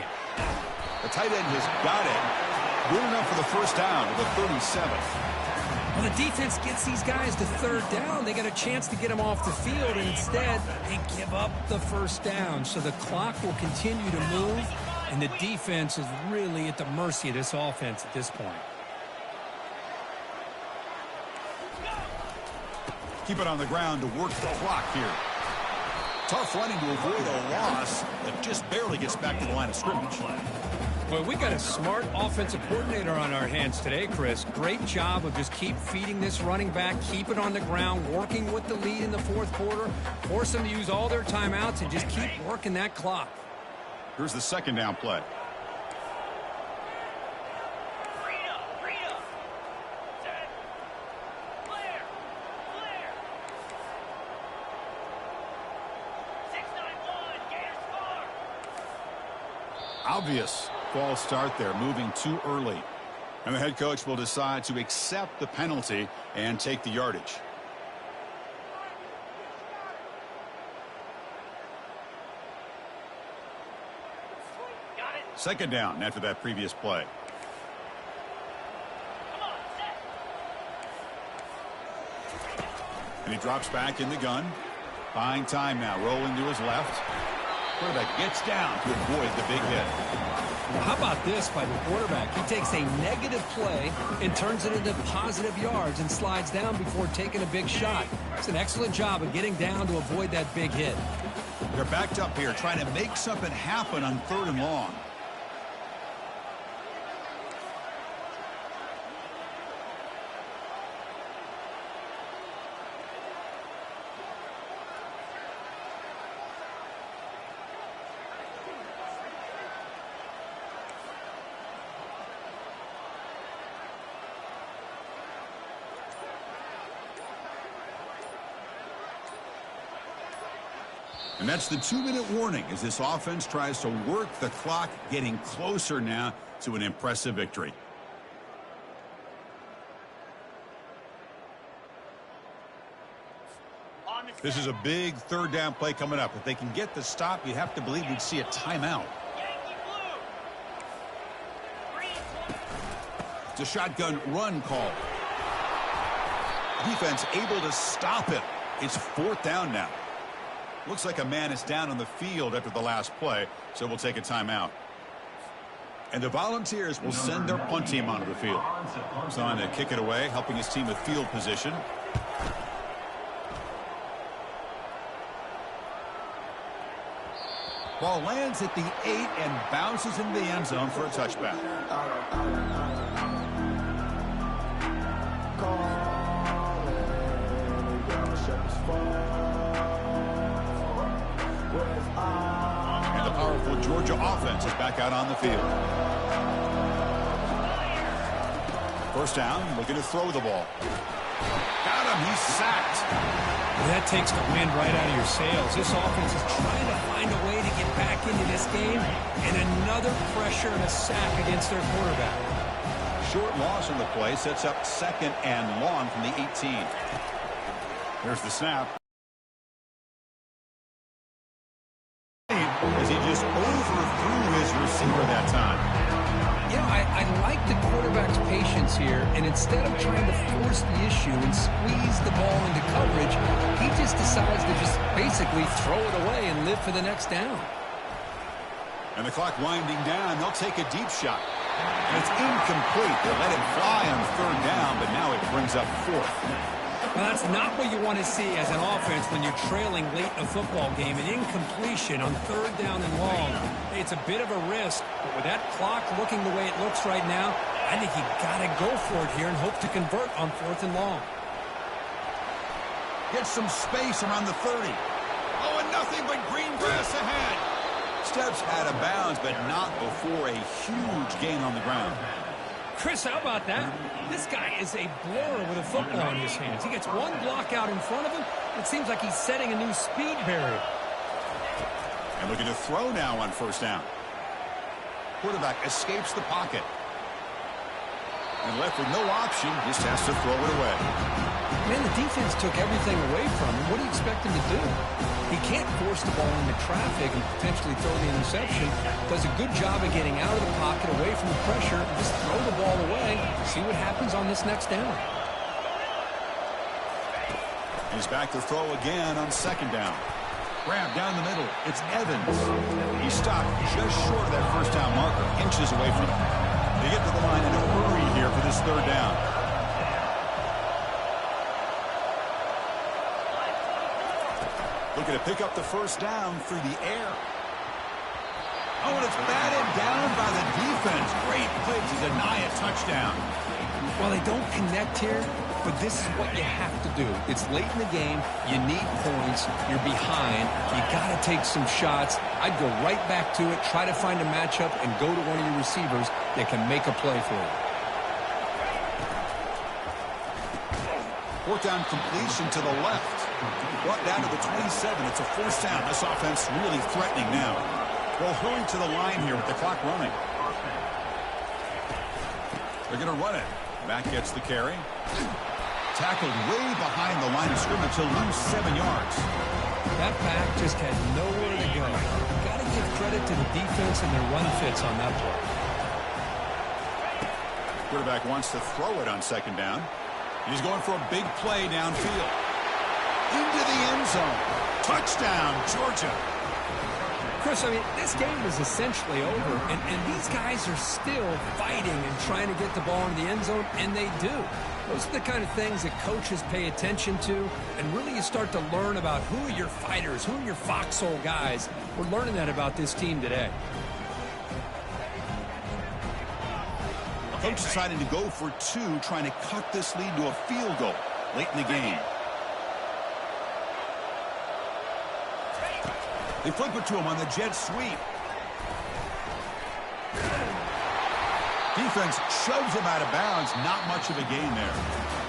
The tight end has got it. Good enough for the first down at the 37th. Well, the defense gets these guys to third down. They got a chance to get them off the field, and instead, they give up the first down. So the clock will continue to move, and the defense is really at the mercy of this offense at this point. Keep it on the ground to work the clock here. Tough running to avoid a loss that just barely gets back to the line of scrimmage. Well, we got a smart offensive coordinator on our hands today, Chris. Great job of just keep feeding this running back, keep it on the ground, working with the lead in the fourth quarter, force them to use all their timeouts, and just keep working that clock. Here's the second down play. Obvious false start there, moving too early. And the head coach will decide to accept the penalty and take the yardage. Second down after that previous play. And he drops back in the gun. Buying time now, rolling to his left. Quarterback gets down to avoid the big hit. Well, how about this by the quarterback? He takes a negative play and turns it into positive yards and slides down before taking a big shot. It's an excellent job of getting down to avoid that big hit. They're backed up here trying to make something happen on 3rd and long. And that's the 2-minute warning as this offense tries to work the clock, getting closer now to an impressive victory. This is a big 3rd down play coming up. If they can get the stop, you have to believe we'd see a timeout. It's a shotgun run call. Defense able to stop it. It's 4th down now. Looks like a man is down on the field after the last play, so we'll take a timeout. And the Volunteers will send their punt team onto the field. He's on to kick it away, helping his team with field position. Ball lands at the 8 and bounces into the end zone for a touchback. And the powerful Georgia offense is back out on the field. First down, looking to throw the ball. Got him, he's sacked. Well, that takes the wind right out of your sails. This offense is trying to find a way to get back into this game, and another pressure and a sack against their quarterback. Short loss on the play sets up 2nd and long from the 18. Here's the snap. As he just overthrew his receiver that time. You know, I like the quarterback's patience here, and instead of trying to force the issue and squeeze the ball into coverage, he just decides to just basically throw it away and live for the next down. And the clock winding down, they'll take a deep shot. And it's incomplete. They let him fly on 3rd down, but now it brings up 4th. Well, that's not what you want to see as an offense when you're trailing late in a football game. An incompletion on 3rd down and long. It's a bit of a risk, but with that clock looking the way it looks right now, I think you got to go for it here and hope to convert on 4th and long. Gets some space around the 30. Oh, and nothing but green grass ahead. Steps out of bounds, but not before a huge gain on the ground. Chris, how about that? This guy is a blur with a football in his hands. He gets one block out in front of him. It seems like he's setting a new speed barrier. And looking to throw now on 1st down. Quarterback escapes the pocket. And left with no option, just has to throw it away. Man, the defense took everything away from him. What do you expect him to do? He can't force the ball into traffic and potentially throw the interception. Does a good job of getting out of the pocket, away from the pressure, and just throw the ball away. See what happens on this next down. He's back to throw again on 2nd down. Grab down the middle. It's Evans. He stopped just short of that 1st down marker, inches away from it. They get to the line in a hurry here for this 3rd down. Looking to pick up the 1st down through the air. Oh, and it's batted down by the defense. Great play to deny a touchdown. Well, they don't connect here, but this is what you have to do. It's late in the game. You need points. You're behind. You got to take some shots. I'd go right back to it, try to find a matchup, and go to one of your receivers that can make a play for you. 4th down completion to the left. Brought down to the 27. It's a 1st down. This offense really threatening now. Well, hurry to the line here with the clock running. They're going to run it. Back gets the carry. Tackled way behind the line of scrimmage. He'll lose 7 yards. That back just had nowhere to go. Got to give credit to the defense and their run fits on that play. Quarterback wants to throw it on 2nd down. He's going for a big play downfield. Into the end zone. Touchdown, Georgia. Chris, I mean, this game is essentially over, and these guys are still fighting and trying to get the ball in the end zone, and they do. Those are the kind of things that coaches pay attention to, and really you start to learn about who are your fighters, who are your foxhole guys. We're learning that about this team today. Coach decided to go for 2, trying to cut this lead to a field goal late in the game. They flip it to him on the jet sweep. Defense shoves him out of bounds. Not much of a gain there.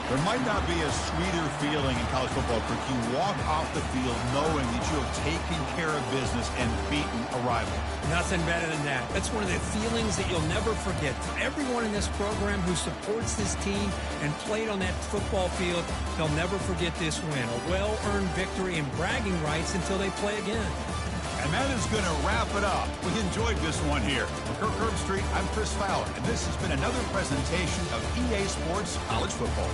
There might not be a sweeter feeling in college football, Kirk. You walk off the field knowing that you have taken care of business and beaten a rival. Nothing better than that. That's one of the feelings that you'll never forget. For everyone in this program who supports this team and played on that football field, they'll never forget this win. A well-earned victory and bragging rights until they play again. And that is going to wrap it up. We enjoyed this one here. For Kirk Herbstreit, I'm Chris Fowler, and this has been another presentation of EA Sports College Football.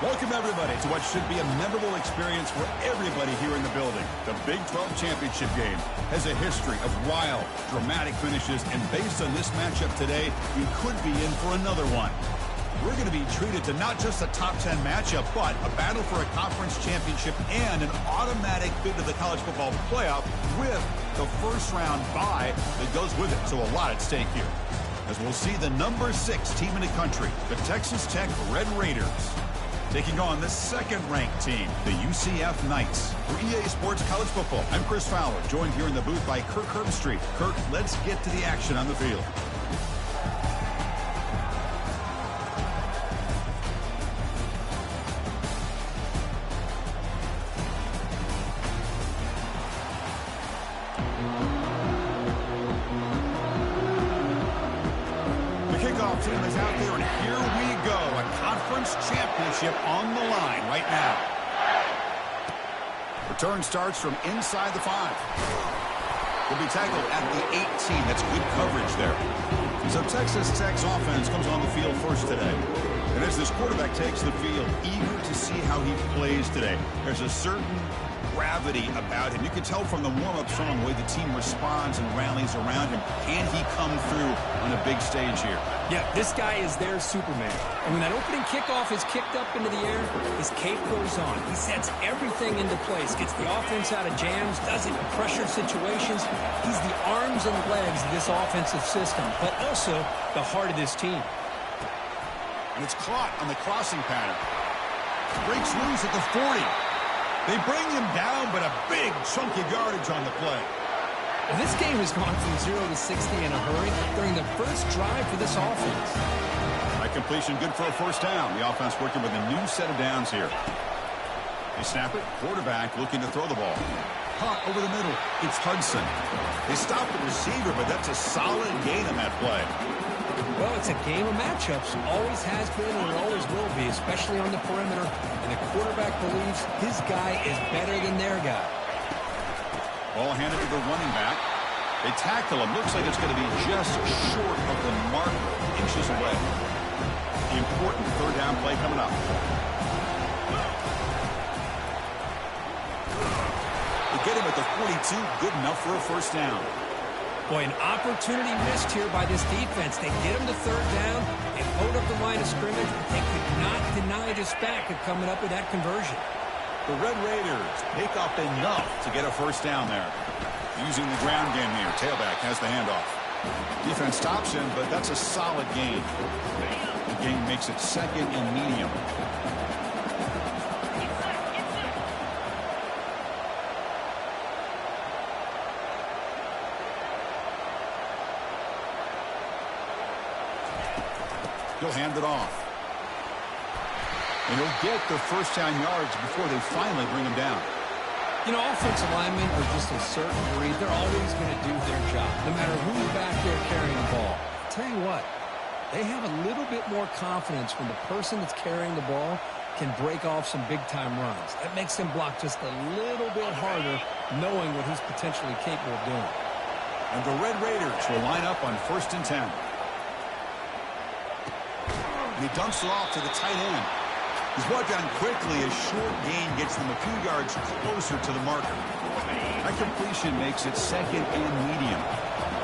Welcome, everybody, to what should be a memorable experience for everybody here in the building. The Big 12 Championship game has a history of wild, dramatic finishes, and based on this matchup today, we could be in for another one. We're going to be treated to not just a top 10 matchup, but a battle for a conference championship and an automatic bid to the college football playoff with the first-round bye that goes with it. So a lot at stake here, as we'll see the number 6 team in the country, the Texas Tech Red Raiders, taking on the second-ranked team, the UCF Knights. For EA Sports College Football, I'm Chris Fowler, joined here in the booth by Kirk Herbstreit. Kirk, let's get to the action on the field. Kickoff team is out there, and here we go. A conference championship on the line right now. Return starts from inside the 5. Will be tackled at the 18. That's good coverage there. So Texas Tech's offense comes on the field first today. And as this quarterback takes the field, eager to see how he plays today. There's a certain gravity about him. You can tell from the warm-up song the way the team responds and rallies around him. Can he come through on a big stage here? Yeah, this guy is their Superman. And when that opening kickoff is kicked up into the air, his cape goes on. He sets everything into place, gets the offense out of jams, does it in pressure situations. He's the arms and legs of this offensive system, but also the heart of this team. And it's caught on the crossing pattern. Breaks loose at the 40. They bring him down, but a big chunk of yardage on the play. And this game has gone from 0 to 60 in a hurry during the first drive for this offense. High completion, good for a first down. The offense working with a new set of downs here. They snap it. Quarterback looking to throw the ball. Caught over the middle. It's Hudson. They stop the receiver, but that's a solid gain on that play. Well, it's a game of matchups. Always has been and it always will be, especially on the perimeter. And the quarterback believes his guy is better than their guy. Ball handed to the running back. They tackle him. Looks like it's going to be just short of the marker, inches away. The important third down play coming up. They get him at the 42. Good enough for a first down. Boy, an opportunity missed here by this defense. They get him to third down. They load up the line of scrimmage, but they could not deny this back of coming up with that conversion. The Red Raiders pick up enough to get a first down there. Using the ground game here. Tailback has the handoff. Defense stops him, but that's a solid gain. The gain makes it second and medium. He'll hand it off. And he'll get the first down yards before they finally bring him down. You know, offensive linemen are just a certain breed. They're always going to do their job, no matter who's back there carrying the ball. I'll tell you what, they have a little bit more confidence when the person that's carrying the ball can break off some big-time runs. That makes them block just a little bit harder, knowing what he's potentially capable of doing. And the Red Raiders will line up on 1st and 10. And he dumps it off to the tight end. He's brought down quickly. A short gain gets them a few yards closer to the marker. That completion makes it second and medium.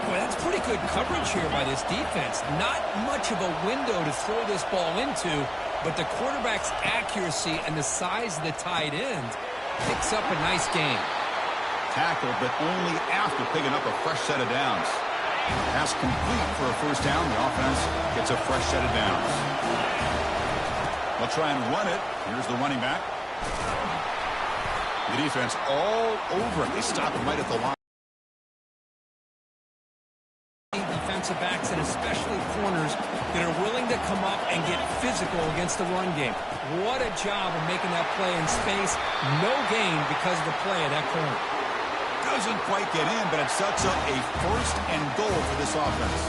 Boy, that's pretty good coverage here by this defense. Not much of a window to throw this ball into, but the quarterback's accuracy and the size of the tight end picks up a nice gain. Tackled, but only after picking up a fresh set of downs. Pass complete for a first down. The offense gets a fresh set of downs. They'll try and run it. Here's the running back. The defense all over him. They stop him right at the line. Defensive backs and especially corners that are willing to come up and get physical against the run game. What a job of making that play in space. No gain because of the play of that corner. Doesn't quite get in, but it sets up a 1st and goal for this offense.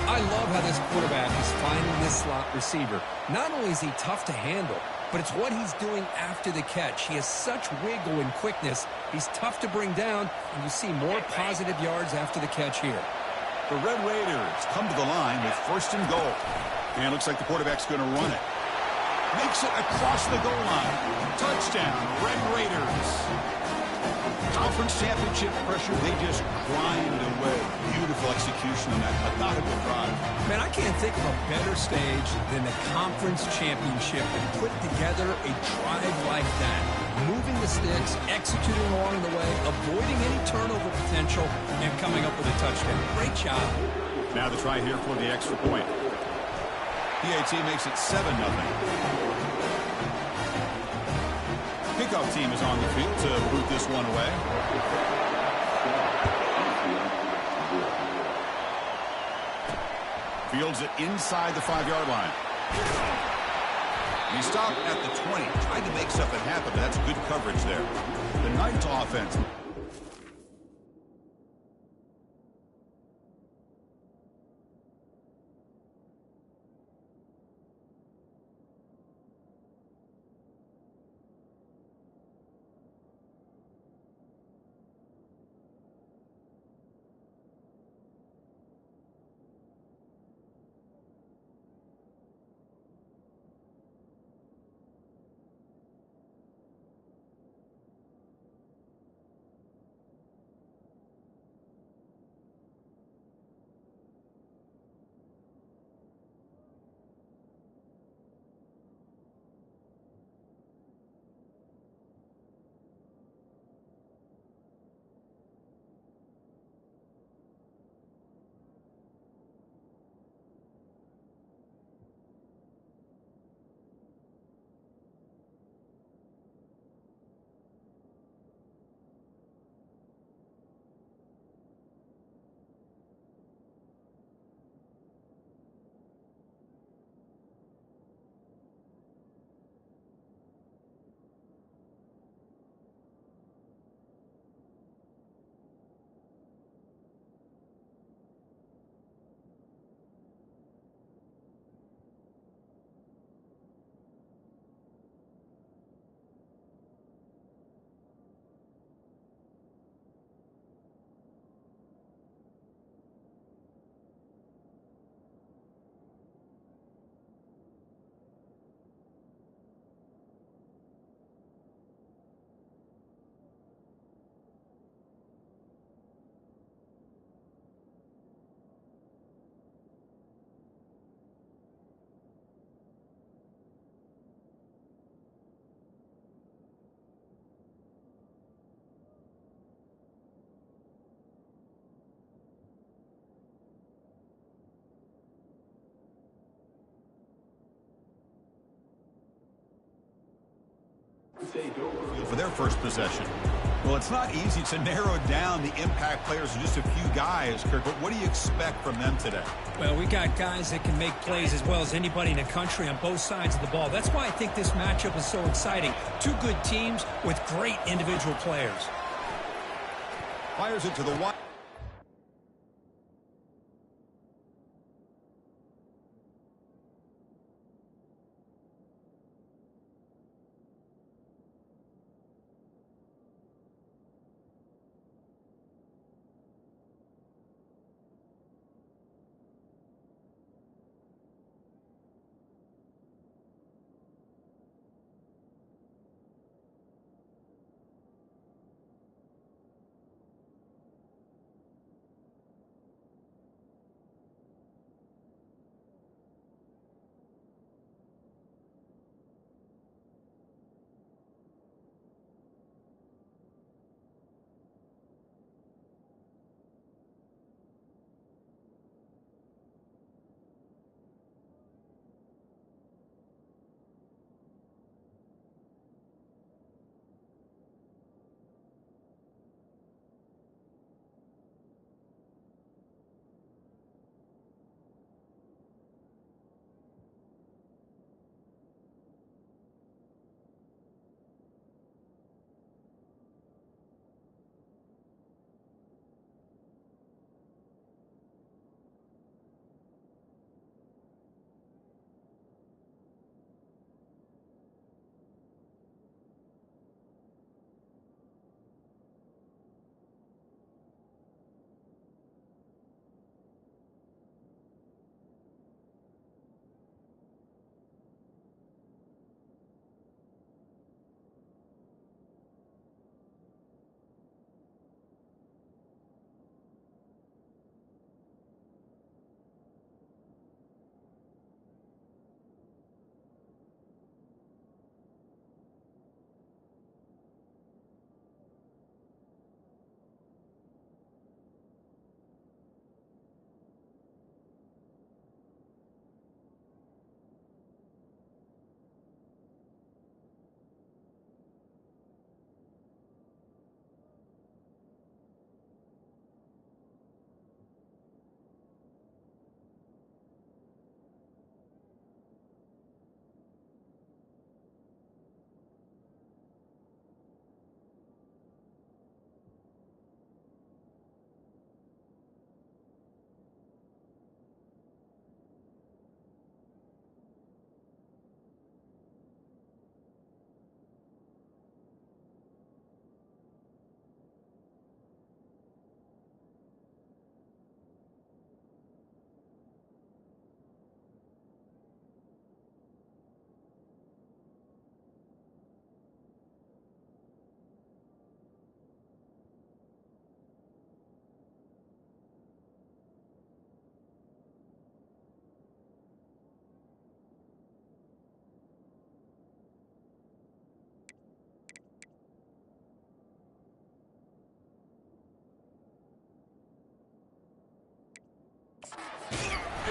I love how this quarterback is finding this slot receiver. Not only is he tough to handle, but it's what he's doing after the catch. He has such wiggle and quickness. He's tough to bring down, and you see more positive yards after the catch here. The Red Raiders come to the line with 1st and goal. And it looks like the quarterback's going to run it. Makes it across the goal line. Touchdown, Red Raiders. Conference championship pressure, they just grind away. Beautiful execution on that methodical drive. Man, I can't think of a better stage than the conference championship to put together a drive like that. Moving the sticks, executing along the way, avoiding any turnover potential, and coming up with a touchdown. Great job. Now the try here for the extra point. PAT makes it 7-0. Kickoff team is on the field to boot this one away. Fields it inside the 5-yard line. He stopped at the 20, tried to make something happen, but that's good coverage there. The Knights offense. For their first possession. Well, it's not easy to narrow down the impact players to just a few guys, Kirk, but what do you expect from them today? Well, we got guys that can make plays as well as anybody in the country on both sides of the ball. That's why I think this matchup is so exciting. Two good teams with great individual players. Fires it to the one.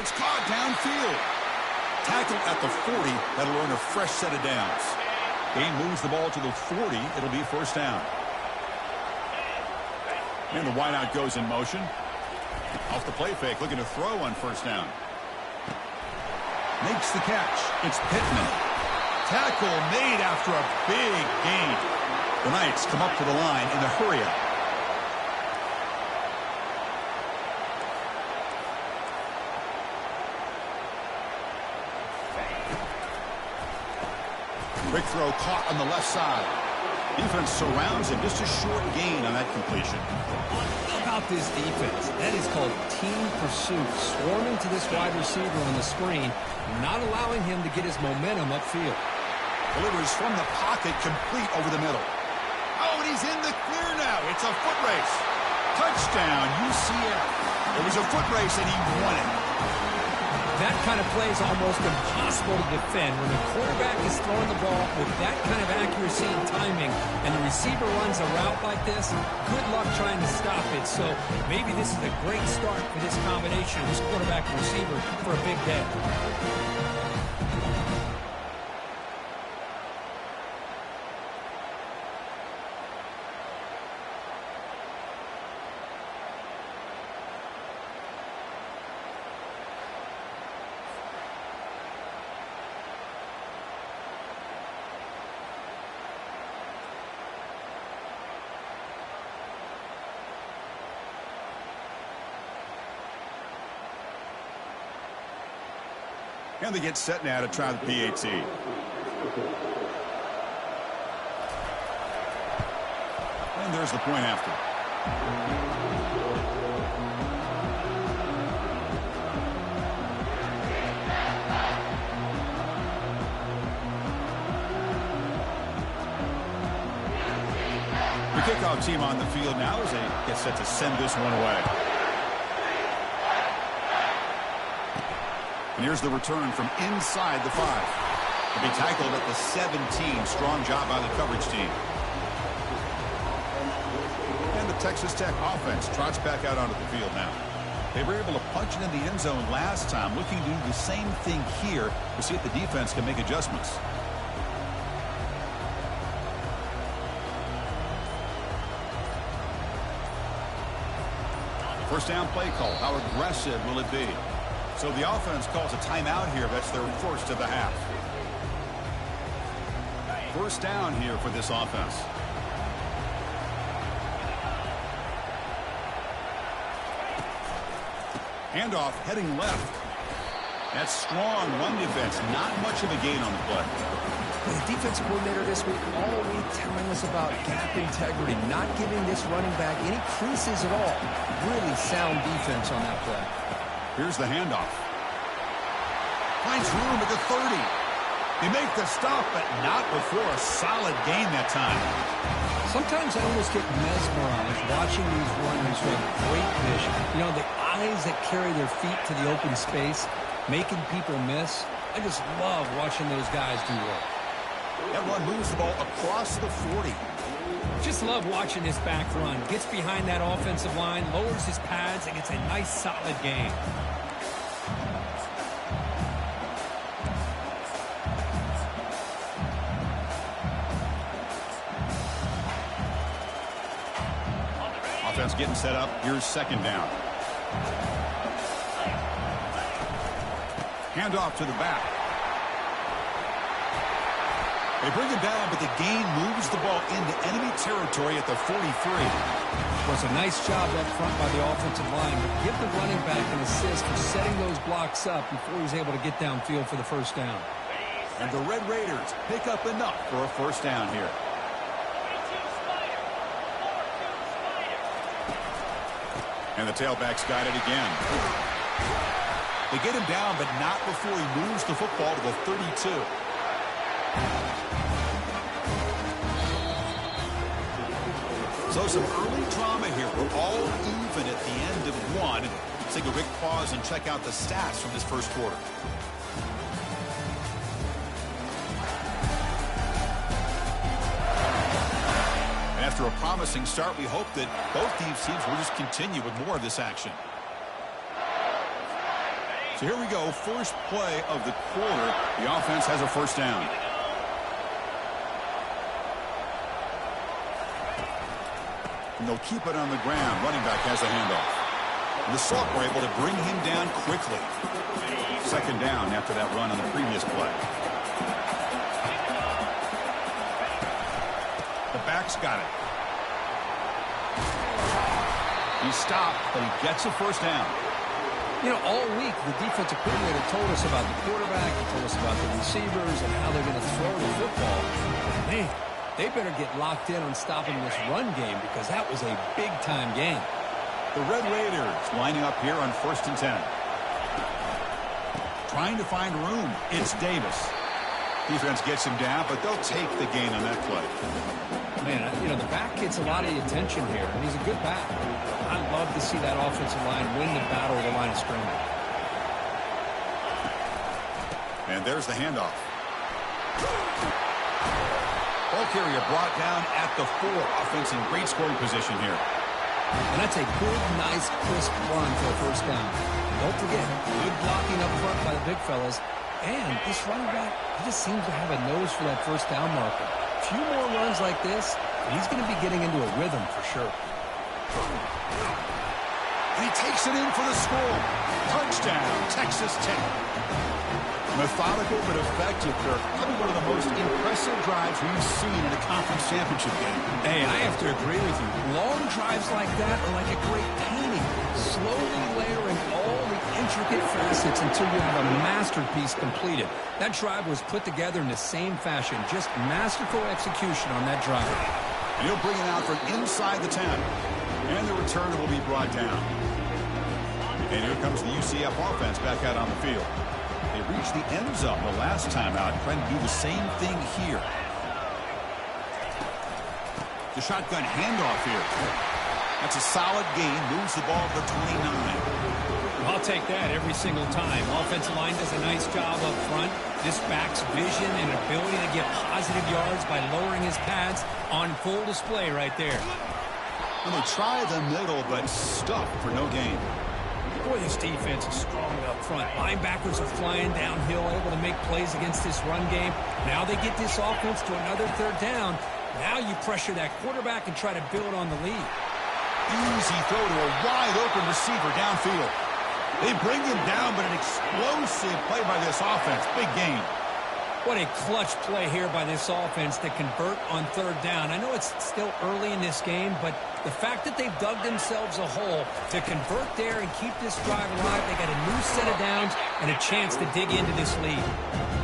It's caught downfield. Tackle at the 40. That'll earn a fresh set of downs. Gain moves the ball to the 40. It'll be first down. And the wideout goes in motion. Off the play fake, looking to throw on first down. Makes the catch. It's Pittman. Tackle made after a big gain. The Knights come up to the line in the hurry-up. Quick throw caught on the left side. Defense surrounds him. Just a short gain on that completion. How about this defense? That is called team pursuit. Swarming to this wide receiver on the screen, not allowing him to get his momentum upfield. Delivers from the pocket, complete over the middle. Oh, and he's in the clear now. It's a foot race. Touchdown, UCF. It was a foot race, and he won it. That kind of play is almost impossible to defend. When the quarterback is throwing the ball with that kind of accuracy and timing, and the receiver runs a route like this, good luck trying to stop it. So maybe this is a great start for this combination, this quarterback and receiver, for a big day. And they get set now to try the PAT. And there's the point after. The kickoff team on the field now as they get set to send this one away. And here's the return from inside the 5. To be tackled at the 17. Strong job by the coverage team. And the Texas Tech offense trots back out onto the field now. They were able to punch it in the end zone last time, looking to do the same thing here to see if the defense can make adjustments. First down play call. How aggressive will it be? So the offense calls a timeout here. That's their first of the half. First down here for this offense. Handoff heading left. That's strong run defense. Not much of a gain on the play. The defensive coordinator this week all week telling us about gap integrity, not giving this running back any creases at all. Really sound defense on that play. Here's the handoff. Finds room at the 30. They make the stop, but not before a solid gain that time. Sometimes I almost get mesmerized watching these runners who have great vision. You know, the eyes that carry their feet to the open space, making people miss. I just love watching those guys do work. That one moves the ball across the 40. Just love watching this back run. Gets behind that offensive line, lowers his pads, and gets a nice solid gain. Offense getting set up. Here's second down. Handoff to the back. They bring him down, but the gain moves the ball into enemy territory at the 43. Was a nice job up front by the offensive line, but give the running back an assist for setting those blocks up before he's able to get downfield for the first down. And the Red Raiders pick up enough for a first down here. And the tailback's got it again. They get him down, but not before he moves the football to the 32. So some early drama here. We're all even at the end of one. Let's take a quick pause and check out the stats from this first quarter. And after a promising start, we hope that both these teams will just continue with more of this action. So here we go, first play of the quarter. The offense has a first down. And they'll keep it on the ground. Running back has the handoff. And the Salt were able to bring him down quickly. Second down after that run on the previous play. The back's got it. He stopped, but he gets a first down. You know, all week, the defensive coordinator told us about the quarterback, he told us about the receivers and how they're going to throw the football. But man, they better get locked in on stopping this run game because that was a big-time game. The Red Raiders lining up here on 1st and 10. Trying to find room. It's Davis. Defense gets him down, but they'll take the gain on that play. Man, you know, the back gets a lot of the attention here, and he's a good back. I love to see that offensive line win the battle of the line of scrimmage. And there's the handoff. Ball carrier brought down at the 4. Offense in great scoring position here. And that's a good, nice, crisp run for a first down. Don't forget, good blocking up front by the big fellas. And this running back, he just seems to have a nose for that first down marker. A few more runs like this, and he's going to be getting into a rhythm for sure. And he takes it in for the score. Touchdown, Texas Tech. Methodical but effective. They're probably one of the most impressive drives we've seen in a conference championship game. Hey, I have to agree with you. Long drives like that are like a great painting. Slowly layering all the intricate facets until you have a masterpiece completed. That drive was put together in the same fashion. Just masterful execution on that drive. And he'll bring it out from inside the 10. And the return will be brought down. And here comes the UCF offense back out on the field. They reached the end zone the last time out, trying to do the same thing here. The shotgun handoff here. That's a solid gain, moves the ball to the 29. I'll take that every single time. Offensive line does a nice job up front. This back's vision and ability to get positive yards by lowering his pads on full display right there. And they try the middle, but stuffed for no gain. Boy, this defense is strong up front. Linebackers are flying downhill, able to make plays against this run game. Now they get this offense to another third down. Now you pressure that quarterback and try to build on the lead. Easy throw to a wide-open receiver downfield. They bring him down, but an explosive play by this offense. Big gain. What a clutch play here by this offense to convert on third down. I know it's still early in this game, but the fact that they've dug themselves a hole to convert there and keep this drive alive, they got a new set of downs and a chance to dig into this lead.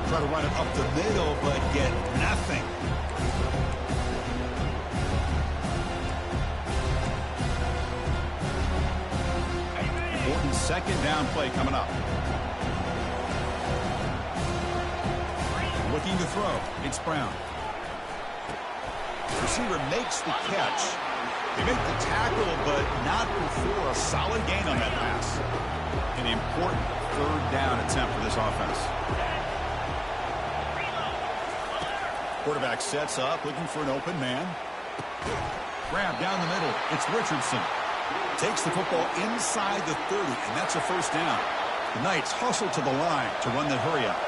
Try to run it up the middle, but get nothing. Important second down play coming up. Looking to throw. It's Brown. Receiver makes the catch. They make the tackle, but not before a solid gain on that pass. An important third down attempt for this offense. Quarterback sets up, looking for an open man. Grab down the middle. It's Richardson. Takes the football inside the 30, and that's a first down. The Knights hustle to the line to run the hurry-up.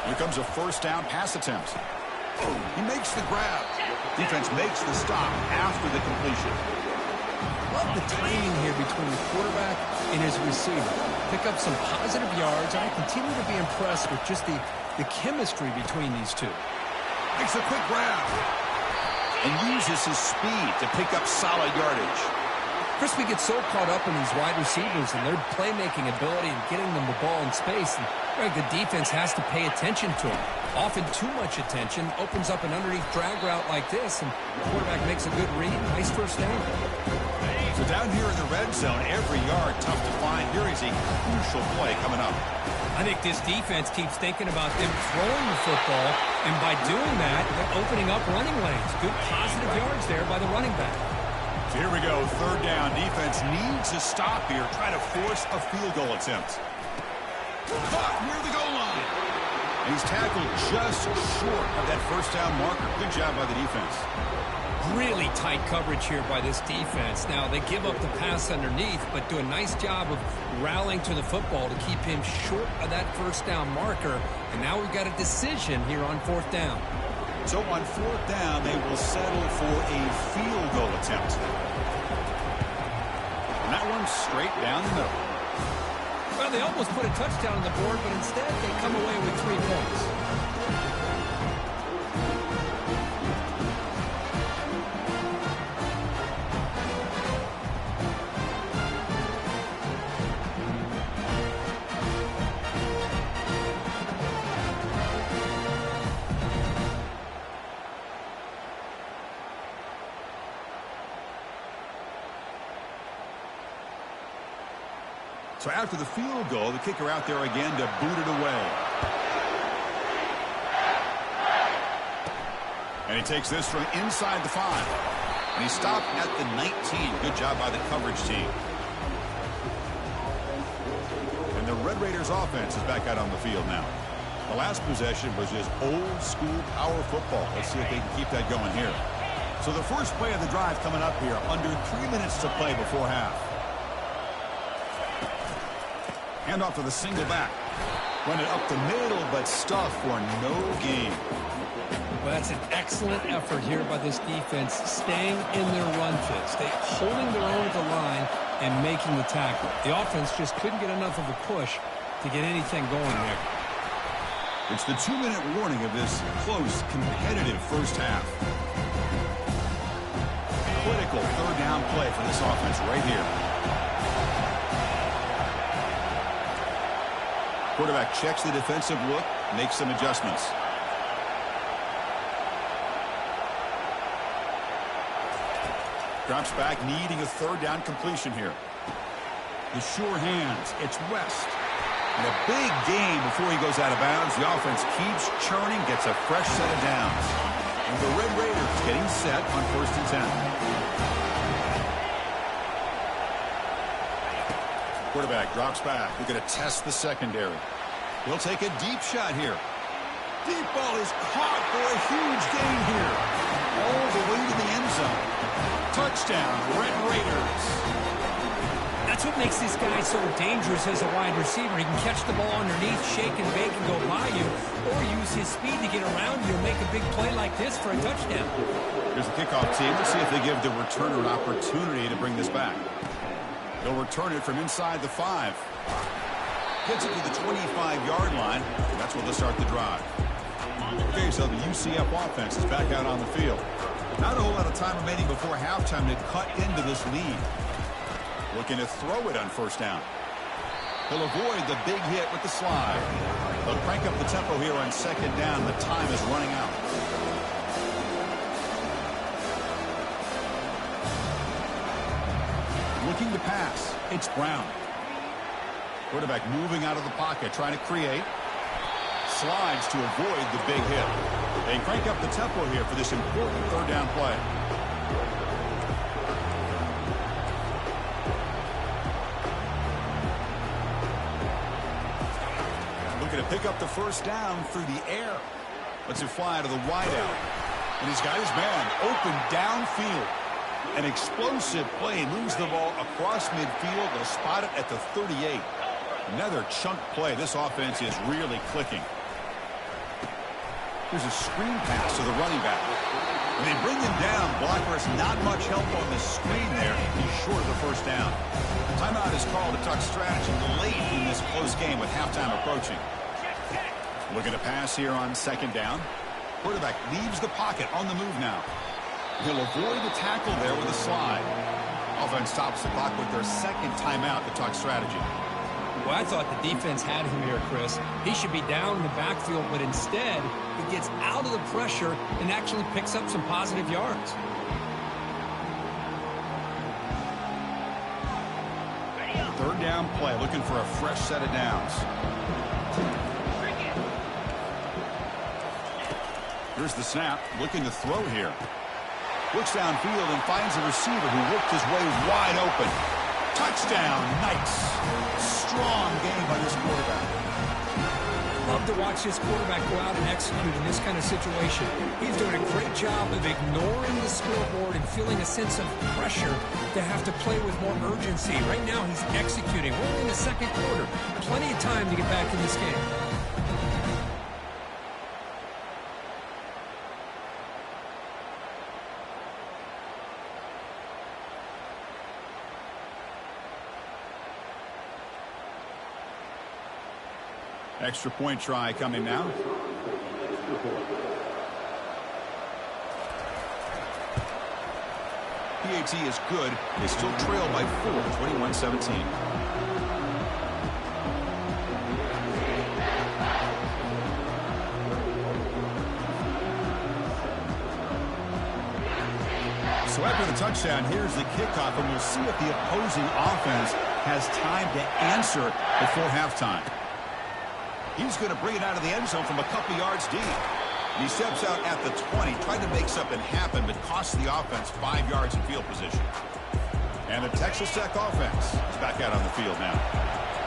Here comes a first down pass attempt. He makes the grab. Defense makes the stop after the completion. Love the timing here between the quarterback and his receiver. Pick up some positive yards, and I continue to be impressed with just the chemistry between these two. Makes a quick grab. And uses his speed to pick up solid yardage. Chris, we get so caught up in these wide receivers and their playmaking ability and getting them the ball in space. And the defense has to pay attention to them. Often too much attention opens up an underneath drag route like this, and the quarterback makes a good read. Nice first down. So down here in the red zone, every yard tough to find. Here is a crucial play coming up. I think this defense keeps thinking about them throwing the football, and by doing that, they're opening up running lanes. Good positive yards there by the running back. So here we go, third down. Defense needs a stop here. Try to force a field goal attempt. Caught near the goal line. And he's tackled just short of that first down marker. Good job by the defense. Really tight coverage here by this defense. Now, they give up the pass underneath, but do a nice job of rallying to the football to keep him short of that first down marker. And now we've got a decision here on fourth down. So on fourth down, they will settle for a field goal attempt. And that one's straight down the middle. Well, they almost put a touchdown on the board, but instead they come away with 3 points. So after the field goal, the kicker out there again to boot it away. And he takes this from inside the 5. And he stopped at the 19. Good job by the coverage team. And the Red Raiders offense is back out on the field now. The last possession was just old school power football. Let's see if they can keep that going here. So the first play of the drive coming up here. Under 3 minutes to play before half. Hand off to the single back. Run it up the middle, but stuffed for no gain. Well, that's an excellent effort here by this defense, staying in their run fit, holding their own at the line and making the tackle. The offense just couldn't get enough of a push to get anything going there. It's the 2-minute warning of this close, competitive first half. Critical third down play for this offense right here. Quarterback checks the defensive look, makes some adjustments. Drops back, needing a third down completion here. The sure hands, it's West. And a big gain before he goes out of bounds. The offense keeps churning, gets a fresh set of downs. And the Red Raiders getting set on 1st and 10. Quarterback drops back. They're going to test the secondary. He'll take a deep shot here. Deep ball is caught for a huge gain here. All the way to the end zone. Touchdown, Red Raiders. That's what makes this guy so dangerous as a wide receiver. He can catch the ball underneath, shake and bake and go by you, or use his speed to get around you and make a big play like this for a touchdown. Here's the kickoff team. Let's see if they give the returner an opportunity to bring this back. They'll return it from inside the 5. Gets it to the 25-yard line. That's where they'll start the drive. Okay, so the UCF offense is back out on the field. Not a whole lot of time remaining before halftime to cut into this lead. Looking to throw it on first down. He'll avoid the big hit with the slide. They'll crank up the tempo here on second down. The time is running out. Looking to pass. It's Brown. Quarterback moving out of the pocket, trying to create. Slides to avoid the big hit. They crank up the tempo here for this important third down play. Looking to pick up the first down through the air. Lets it fly to the wideout. And he's got his man open downfield. An explosive play. Moves the ball across midfield. They'll spot it at the 38. Another chunk play. This offense is really clicking. There's a screen pass to the running back. When they bring him down, blockers not much help on the screen there. He's short of the first down. Timeout is called to talk strategy late in this close game with halftime approaching. Looking to pass here on second down. Quarterback leaves the pocket on the move now. He'll avoid the tackle there with a slide. Offense stops the clock with their second timeout to talk strategy. Well, I thought the defense had him here, Chris. He should be down in the backfield, but instead, he gets out of the pressure and actually picks up some positive yards. Third down play, looking for a fresh set of downs. Here's the snap, looking to throw here. Looks downfield and finds a receiver who worked his way wide open. Touchdown, Knights. Strong game by this quarterback. Love to watch this quarterback go out and execute in this kind of situation. He's doing a great job of ignoring the scoreboard and feeling a sense of pressure to have to play with more urgency. Right now, he's executing. We're only in the second quarter. Plenty of time to get back in this game. Extra point try coming now. PAT is good. They still trail by 4, 21-17. So after the touchdown, here's the kickoff, and we'll see if the opposing offense has time to answer before halftime. He's going to bring it out of the end zone from a couple yards deep. He steps out at the 20, trying to make something happen, but costs the offense 5 yards in field position. And the Texas Tech offense is back out on the field now.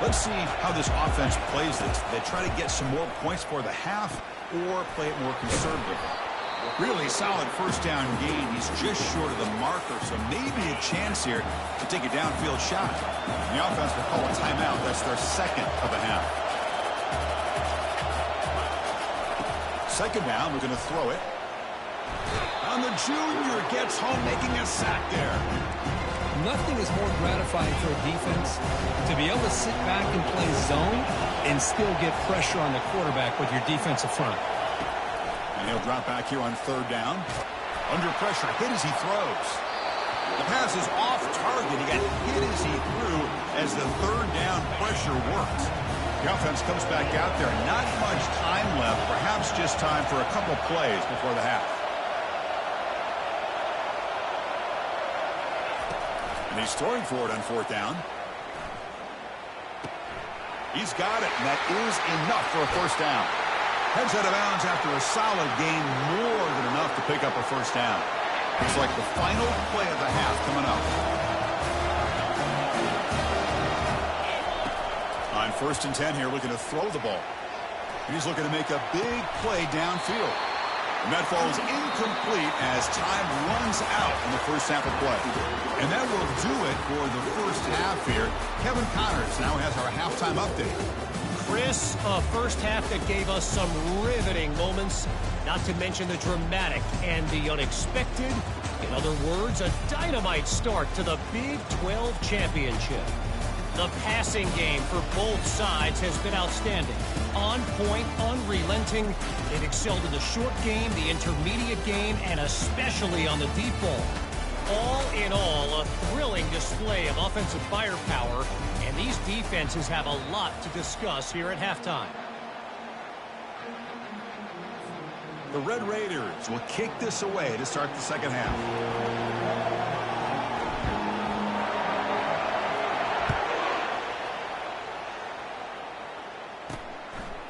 Let's see how this offense plays this. They try to get some more points for the half or play it more conservative. Really solid first down gain. He's just short of the marker, so maybe a chance here to take a downfield shot. And the offense will call a timeout. That's their second of the half. Second down, we're going to throw it. And the junior gets home, making a sack there. Nothing is more gratifying for a defense to be able to sit back and play zone and still get pressure on the quarterback with your defensive front. And he'll drop back here on third down. Under pressure, hit as he throws. The pass is off target. He got hit as he threw as the third down pressure worked. The offense comes back out there. Not much time left. Perhaps just time for a couple plays before the half. And he's throwing for it on fourth down. He's got it, and that is enough for a first down. Heads out of bounds after a solid gain, more than enough to pick up a first down. It's like the final play of the half coming up. On 1st and 10 here, looking to throw the ball. He's looking to make a big play downfield. And that falls incomplete as time runs out in the first half of play. And that will do it for the first half here. Kevin Connors now has our halftime update. Chris, a first half that gave us some riveting moments, not to mention the dramatic and the unexpected. In other words, a dynamite start to the Big 12 championship. The passing game for both sides has been outstanding. On point, unrelenting. They've excelled in the short game, the intermediate game, and especially on the deep ball. All in all, a thrilling display of offensive firepower, and these defenses have a lot to discuss here at halftime. The Red Raiders will kick this away to start the second half.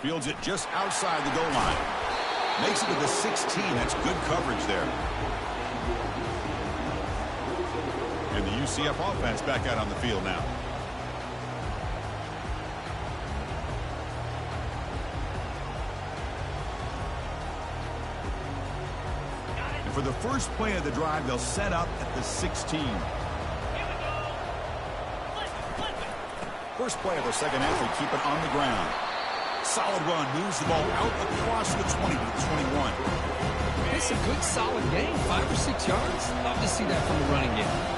Fields it just outside the goal line. Makes it to the 16. That's good coverage there. And the UCF offense back out on the field now. And for the first play of the drive, they'll set up at the 16. First play of the second half, they keep it on the ground. Solid run, moves the ball out across the 20 to the 21. It's a good, solid game, 5 or 6 yards. Love to see that from the running game.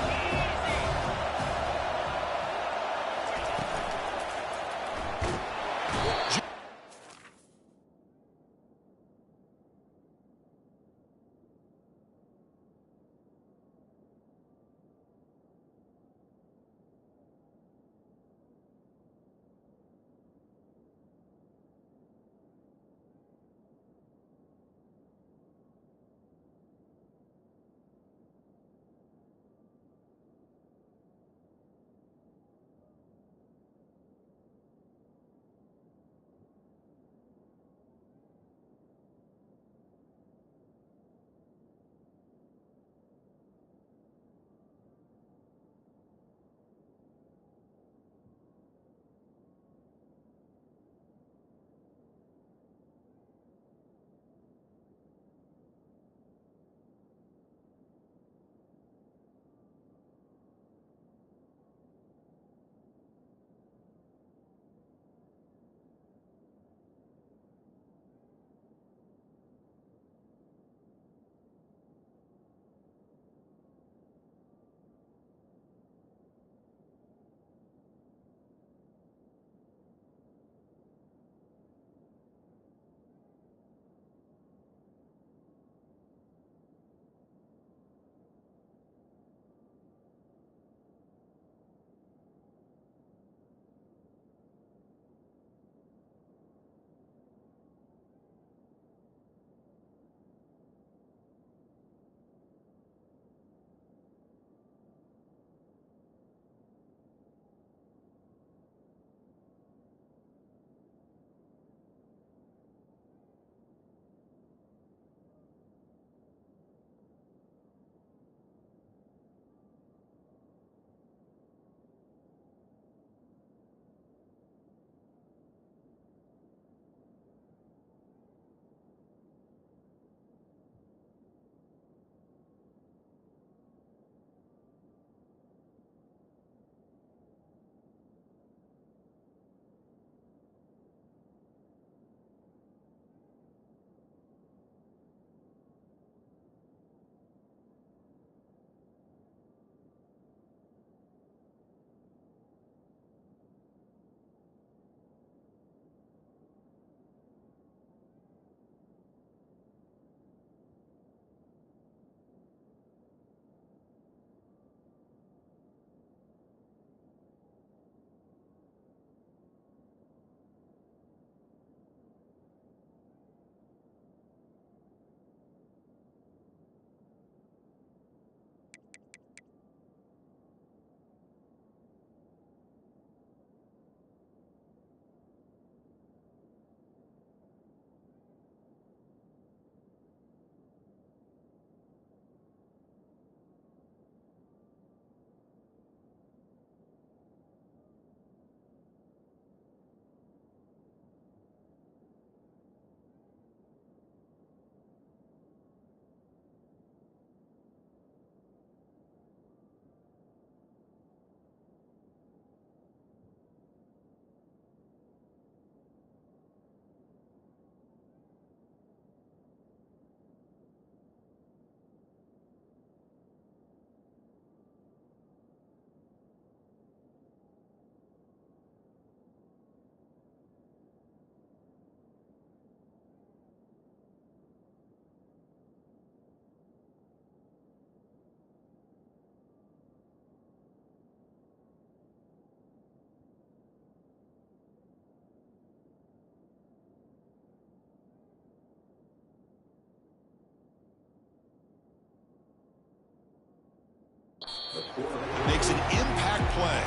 play.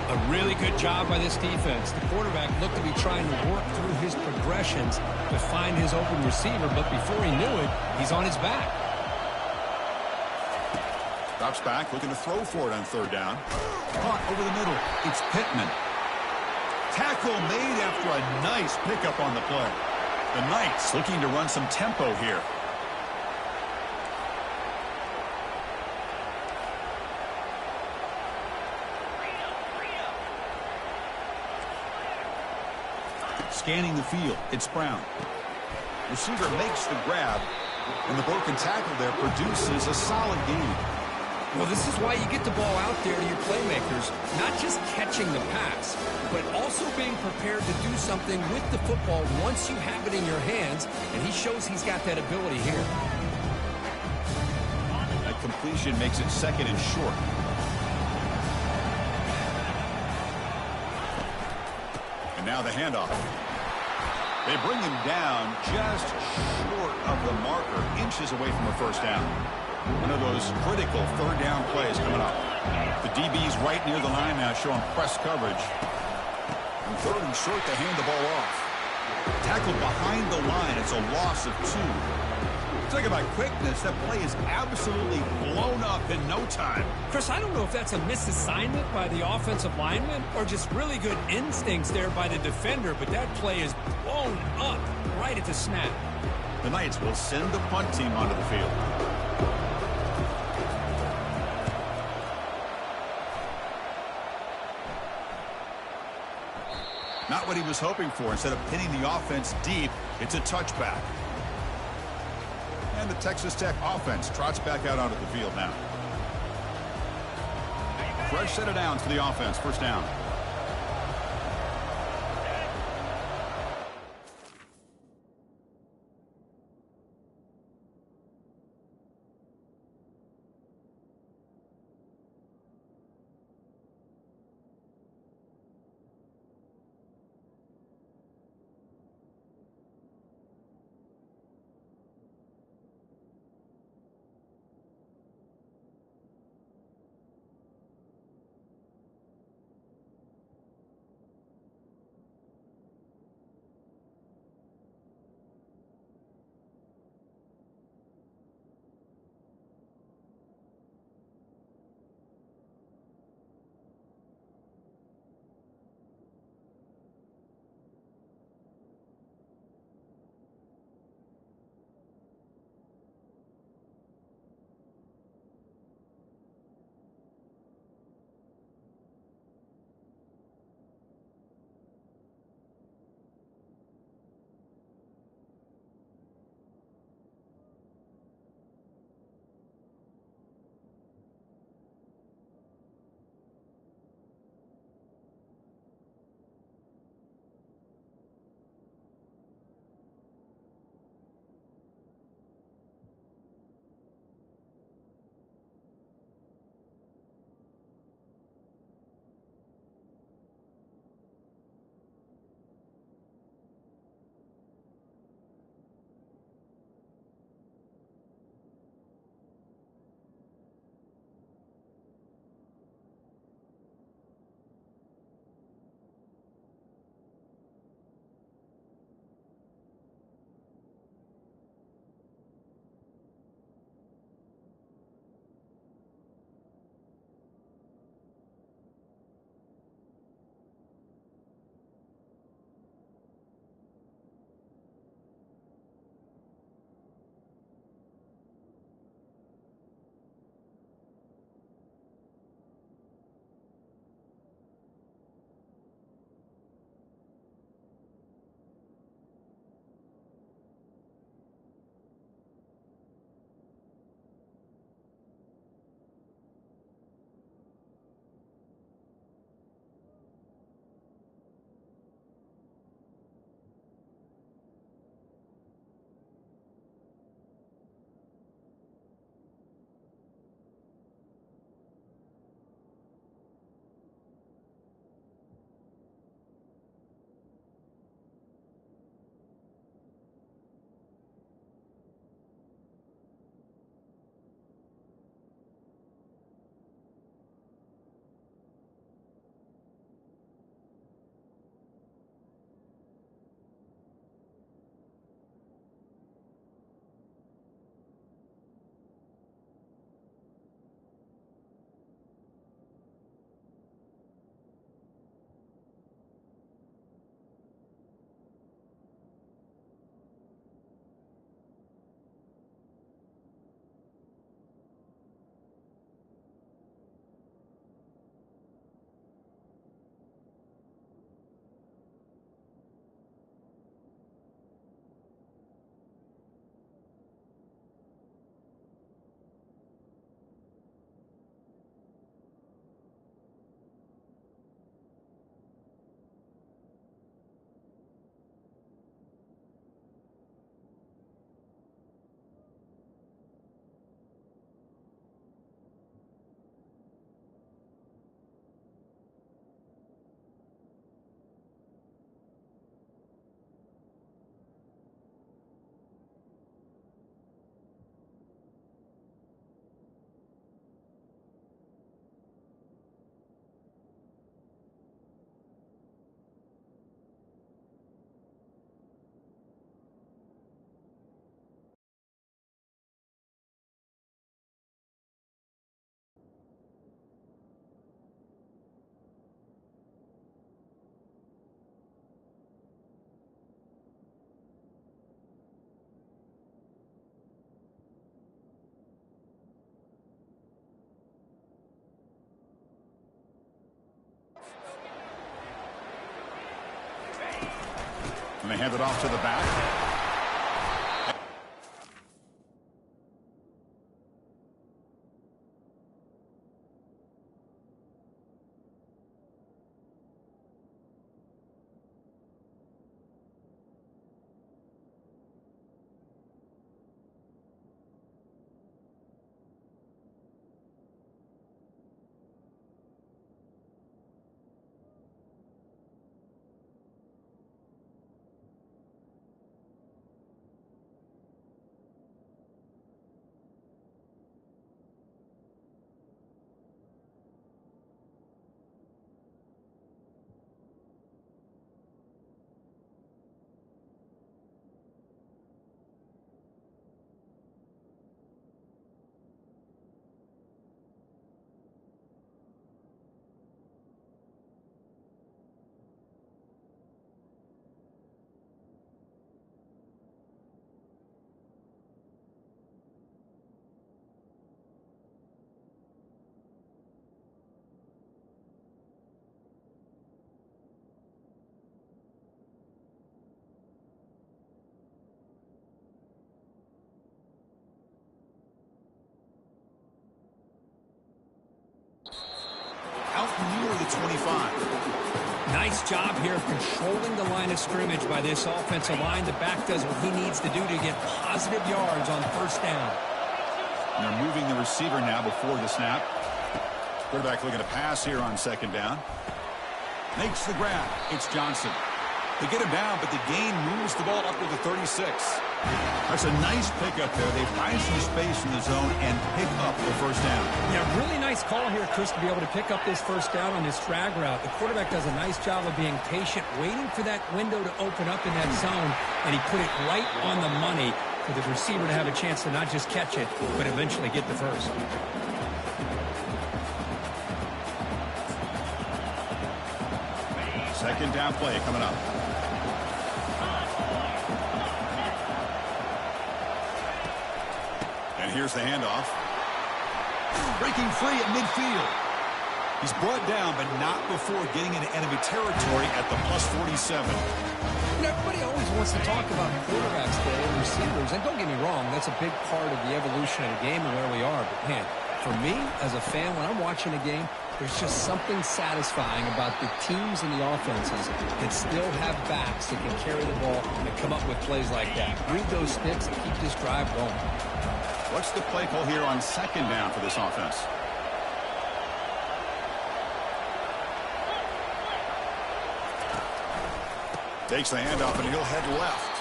A really good job by this defense. The quarterback looked to be trying to work through his progressions to find his open receiver, but before he knew it, he's on his back. Drops back, looking to throw for it on third down. Caught over the middle. It's Pittman. Tackle made after a nice pickup on the play. The Knights looking to run some tempo here. Scanning the field, it's Brown. Receiver makes the grab, and the broken tackle there produces a solid gain. Well, this is why you get the ball out there to your playmakers, not just catching the pass, but also being prepared to do something with the football once you have it in your hands, and he shows he's got that ability here. That completion makes it second and short. And now the handoff. They bring him down just short of the marker, inches away from a first down. One of those critical third down plays coming up. The DB's right near the line now, showing press coverage. And third and short, they hand the ball off. Tackled behind the line. It's a loss of 2. Talk about quickness. That play is absolutely blown up in no time. Chris, I don't know if that's a misassignment by the offensive lineman or just really good instincts there by the defender, but that play is blown up right at the snap. The Knights will send the punt team onto the field. Not what he was hoping for. Instead of pinning the offense deep, it's a touchback. And the Texas Tech offense trots back out onto the field now. Fresh set of downs for the offense. First down. And they hand it off to the back. Out near the 25. Nice job here of controlling the line of scrimmage by this offensive line. The back does what he needs to do to get positive yards on first down. And they're moving the receiver now before the snap. Quarterback looking to pass here on second down. Makes the grab. It's Johnson. They get him down, but the gain moves the ball up to the 36. That's a nice pickup there. They find some space in the zone and pick up the first down. Yeah, really nice call here, Chris, to be able to pick up this first down on this drag route. The quarterback does a nice job of being patient, waiting for that window to open up in that zone, and he put it right on the money for the receiver to have a chance to not just catch it, but eventually get the first. Second down play coming up. And here's the handoff. Breaking free at midfield. He's brought down, but not before getting into enemy territory at the plus 47. Everybody always wants to talk about quarterbacks today and receivers, and don't get me wrong, that's a big part of the evolution of the game and where we are. But, man, for me, as a fan, when I'm watching a game, there's just something satisfying about the teams and the offenses that still have backs that can carry the ball and come up with plays like that. Read those sticks and keep this drive going. What's the play call here on second down for this offense? Takes the handoff, and he'll head left.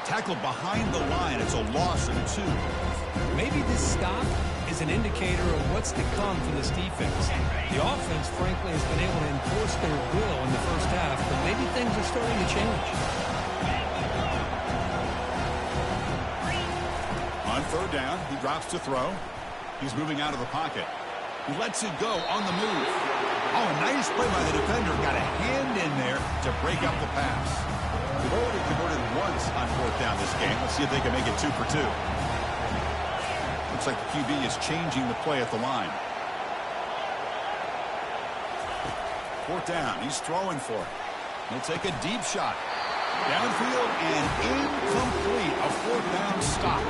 Tackled behind the line. It's a loss of 2. Maybe this stop is an indicator of what's to come for this defense. The offense, frankly, has been able to enforce their will in the first half, but maybe things are starting to change. On third down, he drops to throw. He's moving out of the pocket. He lets it go on the move. Oh, a nice play by the defender. Got a hand in there to break up the pass. They've already converted once on fourth down this game. Let's see if they can make it 2 for 2. Looks like the QB is changing the play at the line. Fourth down. He's throwing for it. He'll take a deep shot. Downfield and incomplete. A fourth down stop.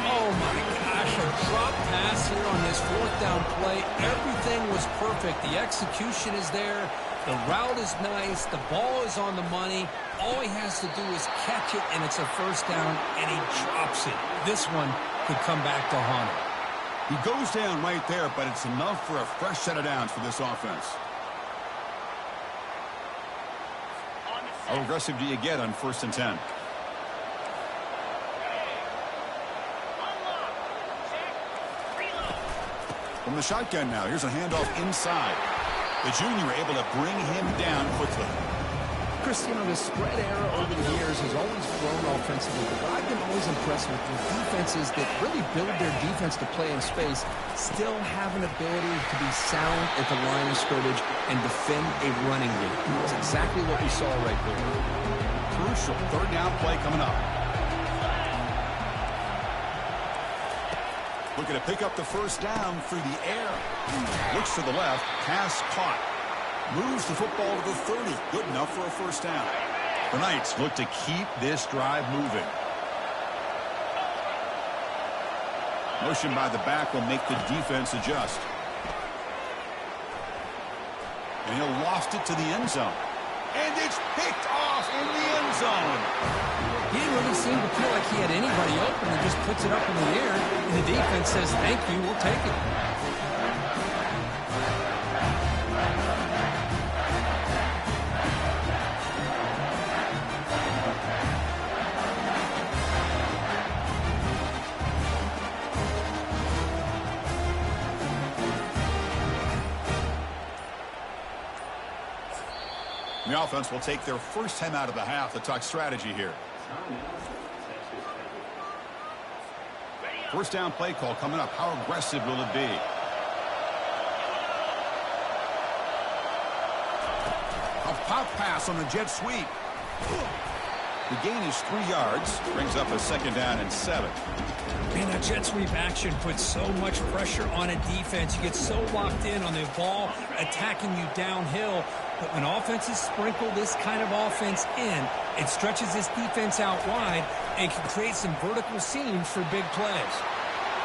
Oh, my gosh, a drop pass here on this fourth down play. Everything was perfect. The execution is there. The route is nice. The ball is on the money. All he has to do is catch it, and it's a first down, and he drops it. This one could come back to haunt him. He goes down right there, but it's enough for a fresh set of downs for this offense. How aggressive do you get on 1st and 10? From the shotgun now, here's a handoff inside. The junior able to bring him down quickly. Chris, you know, the spread era over the years has always grown offensively, but I've been always impressed with defenses that really build their defense to play in space, still have an ability to be sound at the line of scrimmage and defend a running game. That's exactly what we saw right there. Crucial third down play coming up. Looking to pick up the first down through the air. Looks to the left, pass caught. Moves the football to the 30. Good enough for a first down. The Knights look to keep this drive moving. Motion by the back will make the defense adjust. And he'll loft it to the end zone. And it's picked off in the end zone. He didn't really seem to feel like he had anybody open and just puts it up in the air. And the defense says, thank you, we'll take it. The offense will take their first time out of the half to talk strategy here. First down play call coming up. How aggressive will it be? A pop pass on the jet sweep. The gain is 3 yards. Brings up a second down and 7. Man, that jet sweep action puts so much pressure on a defense. You get so locked in on the ball attacking you downhill. But when offenses sprinkle this kind of offense in, it stretches this defense out wide and can create some vertical seams for big plays.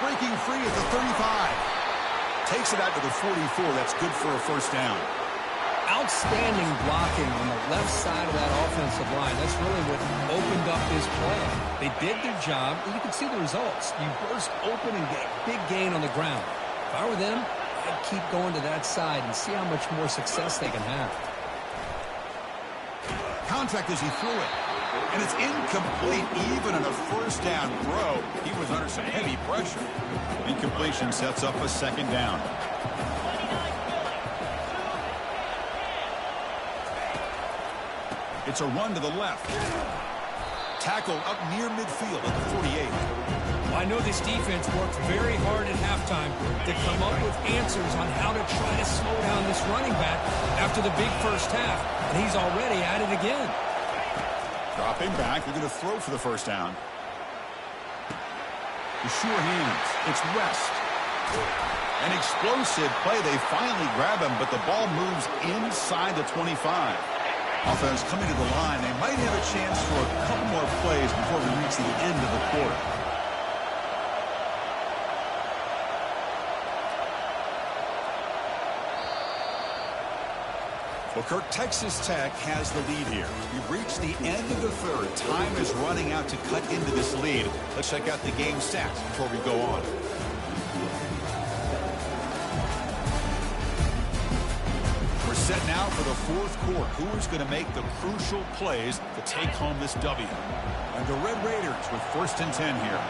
Breaking free at the 35. Takes it out to the 44. That's good for a first down. Outstanding blocking on the left side of that offensive line. That's really what opened up this play. They did their job, and you can see the results. You burst open and get a big gain on the ground. If I were them, I'd keep going to that side and see how much more success they can have. Contact as he threw it. And it's incomplete. Even in a first down throw, he was under some heavy pressure. Incompletion sets up a second down. It's a run to the left. Tackle up near midfield at the 48. Well, I know this defense worked very hard at halftime to come up with answers on how to try to slow down this running back after the big first half, and he's already at it again. Dropping back, they're going to throw for the first down. The sure hands. It's West. An explosive play. They finally grab him, but the ball moves inside the 25. Offense coming to the line. They might have a chance for a couple more plays before we reach the end of the quarter. Well, Kirk, Texas Tech has the lead here. We've reached the end of the third. Time is running out to cut into this lead. Let's check out the game stats before we go on. We're set now for the fourth quarter. Who is going to make the crucial plays to take home this W? And the Red Raiders with first and 10 here.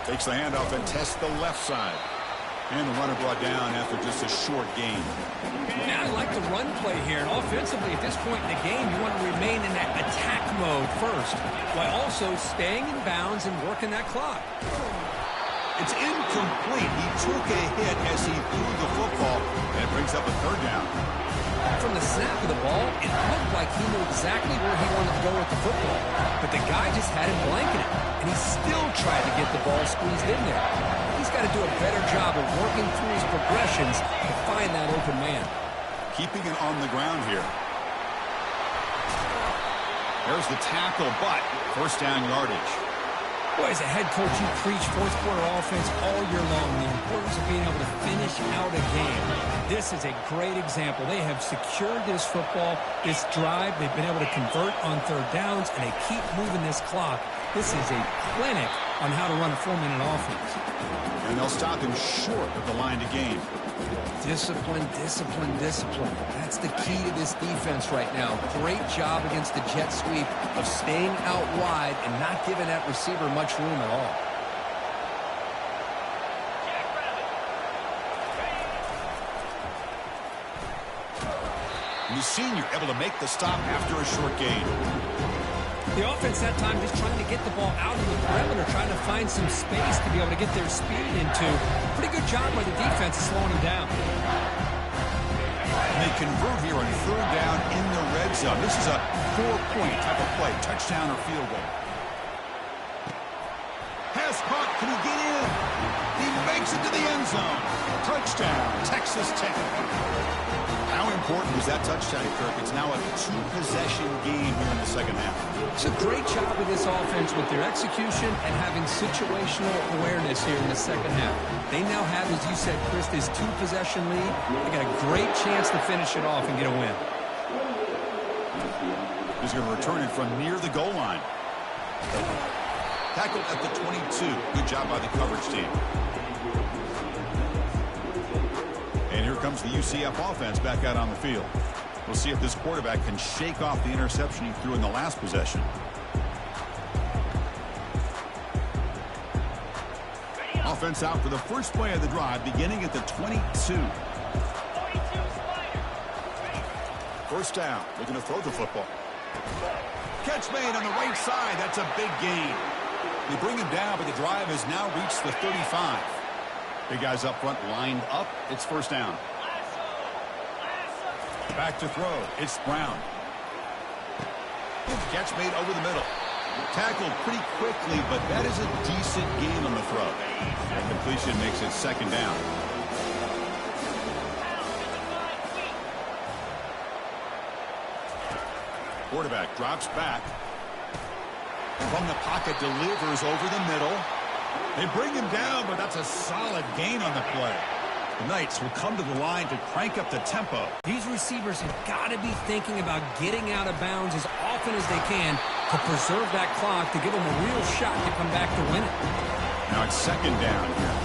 Takes the handoff and tests the left side. And the runner brought down after just a short gain. Yeah, I like the run play here. And offensively, at this point in the game, you want to remain in that attack mode first, while also staying in bounds and working that clock. It's incomplete. He took a hit as he threw the football, and it brings up a third down. From the snap of the ball, it looked like he knew exactly where he wanted to go with the football. But the guy just had him blanketed, and he still tried to get the ball squeezed in there. He's got to do a better job of working through his progressions to find that open man. Keeping it on the ground here. There's the tackle, but first down yardage. Boy, as a head coach, you preach fourth quarter offense all year long. The importance of being able to finish out a game. This is a great example. They have secured this football, this drive. They've been able to convert on third downs, and they keep moving this clock. This is a clinic on how to run a 4-minute offense. And they'll stop him short of the line to gain. Discipline, discipline, discipline. That's the key to this defense right now. Great job against the jet sweep of staying out wide and not giving that receiver much room at all. And the senior able to make the stop after a short gain. The offense that time just trying to get the ball out of the perimeter, trying to find some space to be able to get their speed into. Pretty good job by the defense of slowing them down. And they convert here on third down in the red zone. This is a 4-point type of play, touchdown or field goal. Has caught, can he get in? He Takes it to the end zone. Touchdown, Texas Tech. How important was that touchdown, Kirk? It's now a two-possession game here in the second half. It's a great job with this offense with their execution and having situational awareness here in the second half. They now have, as you said, Chris, this two-possession lead. They got a great chance to finish it off and get a win. He's going to return it from near the goal line. Tackled at the 22. Good job by the coverage team. And here comes the UCF offense back out on the field. We'll see if this quarterback can shake off the interception he threw in the last possession. Offense out for the first play of the drive, beginning at the 22. First down, looking to throw the football. Catch made on the right side. That's a big gain. They bring him down, but the drive has now reached the 35. Big guys up front lined up. It's first down. Back to throw. It's Brown. Catch made over the middle. Tackled pretty quickly, but that is a decent gain on the throw. And completion makes it second down. Quarterback drops back. From the pocket, delivers over the middle. They bring him down, but that's a solid gain on the play. The Knights will come to the line to crank up the tempo. These receivers have got to be thinking about getting out of bounds as often as they can to preserve that clock, to give them a real shot to come back to win it. Now it's second down here.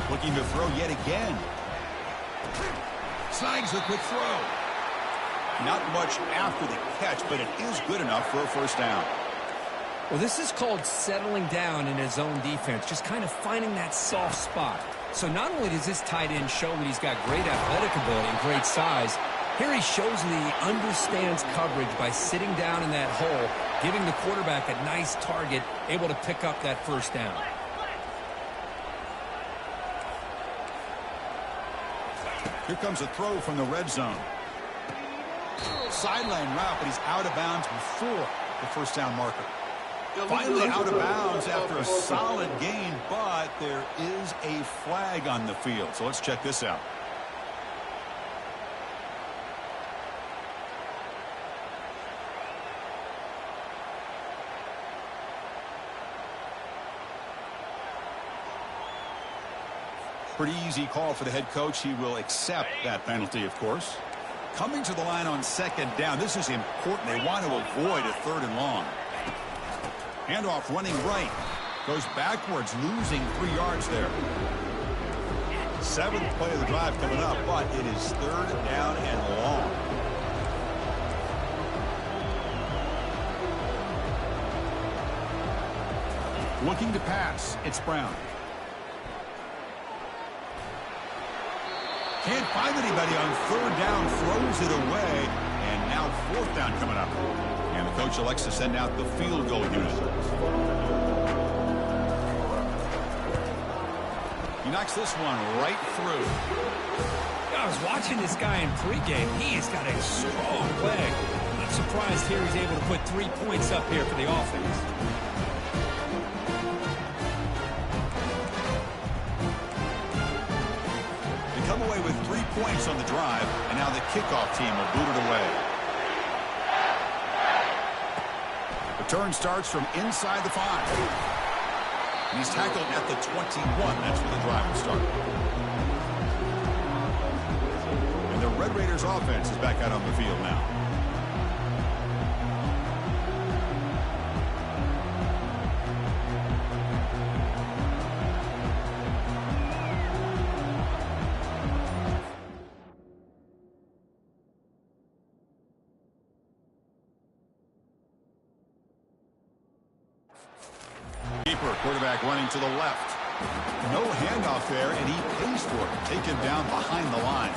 Looking to throw yet again. Snags the quick throw. Not much after the catch, but it is good enough for a first down. Well, this is called settling down in his own defense, just kind of finding that soft spot. So not only does this tight end show that he's got great athletic ability and great size, here he shows that he understands coverage by sitting down in that hole, giving the quarterback a nice target, able to pick up that first down. Here comes a throw from the red zone. Sideline route, but he's out of bounds before the first down marker. Finally out of bounds after a solid gain, but there is a flag on the field. So let's check this out. Pretty easy call for the head coach. He will accept that penalty, of course. Coming to the line on second down. This is important. They want to avoid a third and long. Handoff running right. Goes backwards, losing 3 yards there. Seventh play of the drive coming up, but it is third down and long. Looking to pass. It's Brown. Can't find anybody on third down, throws it away, and now fourth down coming up. And the coach elects to send out the field goal unit. He knocks this one right through. I was watching this guy in pregame. He has got a strong leg. Not surprised here he's able to put 3 points up here for the offense. Come away with 3 points on the drive, and now the kickoff team will boot it away. Return starts from inside the 5. And he's tackled at the 21. That's where the drive will start. And the Red Raiders offense is back out on the field now. Quarterback running to the left. No handoff there, and he pays for it. Take him down behind the line.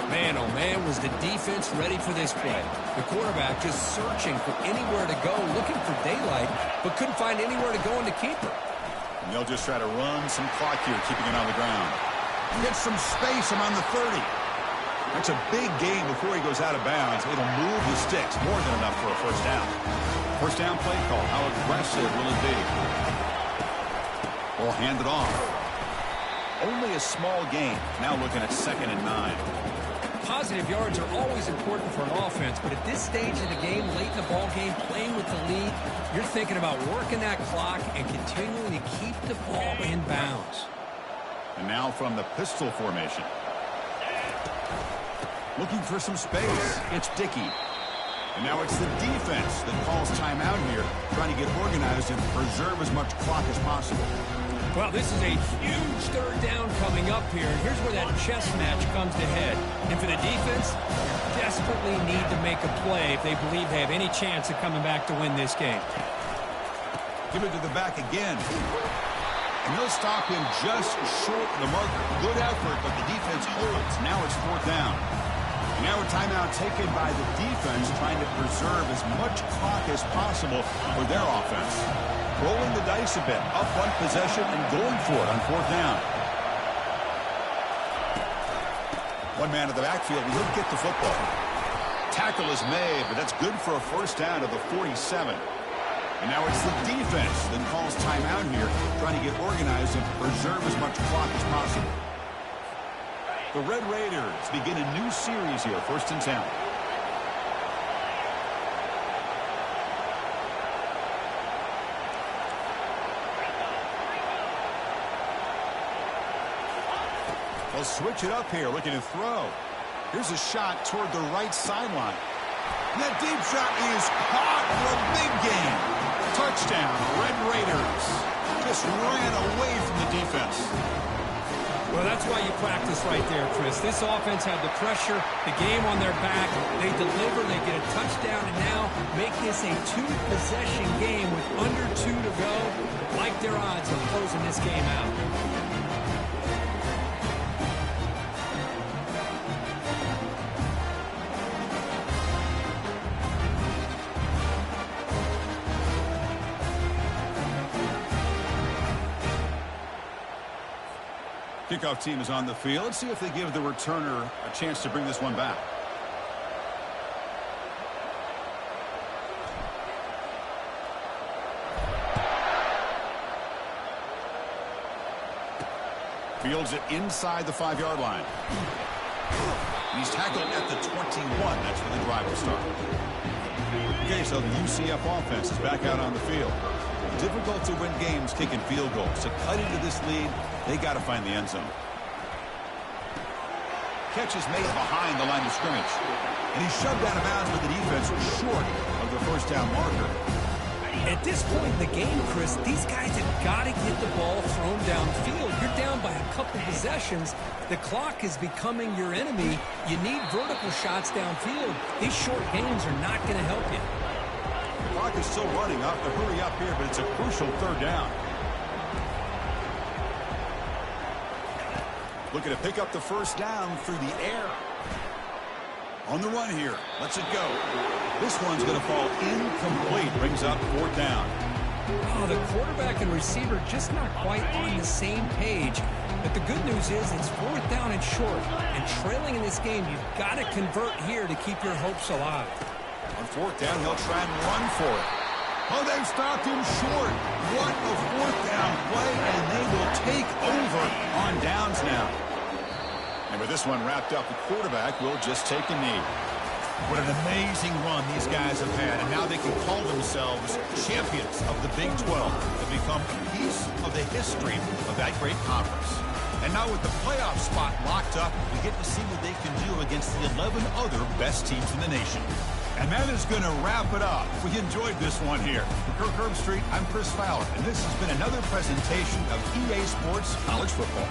Man, oh man, was the defense ready for this play. The quarterback just searching for anywhere to go, looking for daylight, but couldn't find anywhere to go in the keeper. And they'll just try to run some clock here, keeping it on the ground. Gets some space around the 30. That's a big gain before he goes out of bounds. It'll move the sticks, more than enough for a first down. First down play call. How aggressive will it be? We'll hand it off. Only a small gain. Now looking at 2nd and 9. Positive yards are always important for an offense, but at this stage of the game, late in the ball game, playing with the lead, you're thinking about working that clock and continuing to keep the ball in bounds. And now from the pistol formation. Looking for some space. It's Dickey. And now it's the defense that calls timeout here, trying to get organized and preserve as much clock as possible. Well, this is a huge third down coming up here. And here's where that chess match comes to head. And for the defense, they desperately need to make a play if they believe they have any chance of coming back to win this game. Give it to the back again. And they'll stop him just short of the marker. Good effort, but the defense holds. Now it's 4th down. And now a timeout taken by the defense, trying to preserve as much clock as possible for their offense. Rolling the dice a bit, up one possession and going for it on 4th down. One man in the backfield, and he'll get the football. Tackle is made, but that's good for a first down to the 47. And now it's the defense that calls timeout here, trying to get organized and preserve as much clock as possible. The Red Raiders begin a new series here, 1st and 10. They'll switch it up here, looking to throw. Here's a shot toward the right sideline. That deep shot is caught for a big gain. Touchdown, Red Raiders. Just ran away from the defense. Well, that's why you practice right there, Chris. This offense had the pressure, the game on their back. They deliver, they get a touchdown, and now make this a 2-possession game with under 2 to go. Like their odds of closing this game out. Kickoff team is on the field. Let's see if they give the returner a chance to bring this one back. Fields it inside the 5-yard line. He's tackled at the 21. That's where the drive will start. Okay, so the UCF offense is back out on the field. Difficult to win games kicking field goals. To cut into this lead, they got to find the end zone. Catch is made behind the line of scrimmage. And he's shoved out of bounds, but the defense was short of the first down marker. At this point in the game, Chris, these guys have got to get the ball thrown downfield. You're down by a couple possessions. The clock is becoming your enemy. You need vertical shots downfield. These short games are not going to help you. The clock is still running. Off to hurry up here, but it's a crucial third down. Looking to pick up the first down through the air. On the run here. Lets it go. This one's going to fall incomplete. Brings up 4th down. Oh, the quarterback and receiver just not quite on the same page. But the good news is it's 4th down and short. And trailing in this game, you've got to convert here to keep your hopes alive. On 4th down, he'll try and run for it. Oh, they've stopped him short. What a 4th down play, and they will take over on downs now. And with this one wrapped up, the quarterback will just take a knee. What an amazing run these guys have had, and now they can call themselves champions of the Big 12 to become a piece of the history of that great conference. And now with the playoff spot locked up, we get to see what they can do against the 11 other best teams in the nation. And that is going to wrap it up. We enjoyed this one here. For Kirk Herbstreit, I'm Chris Fowler, and this has been another presentation of EA Sports College Football.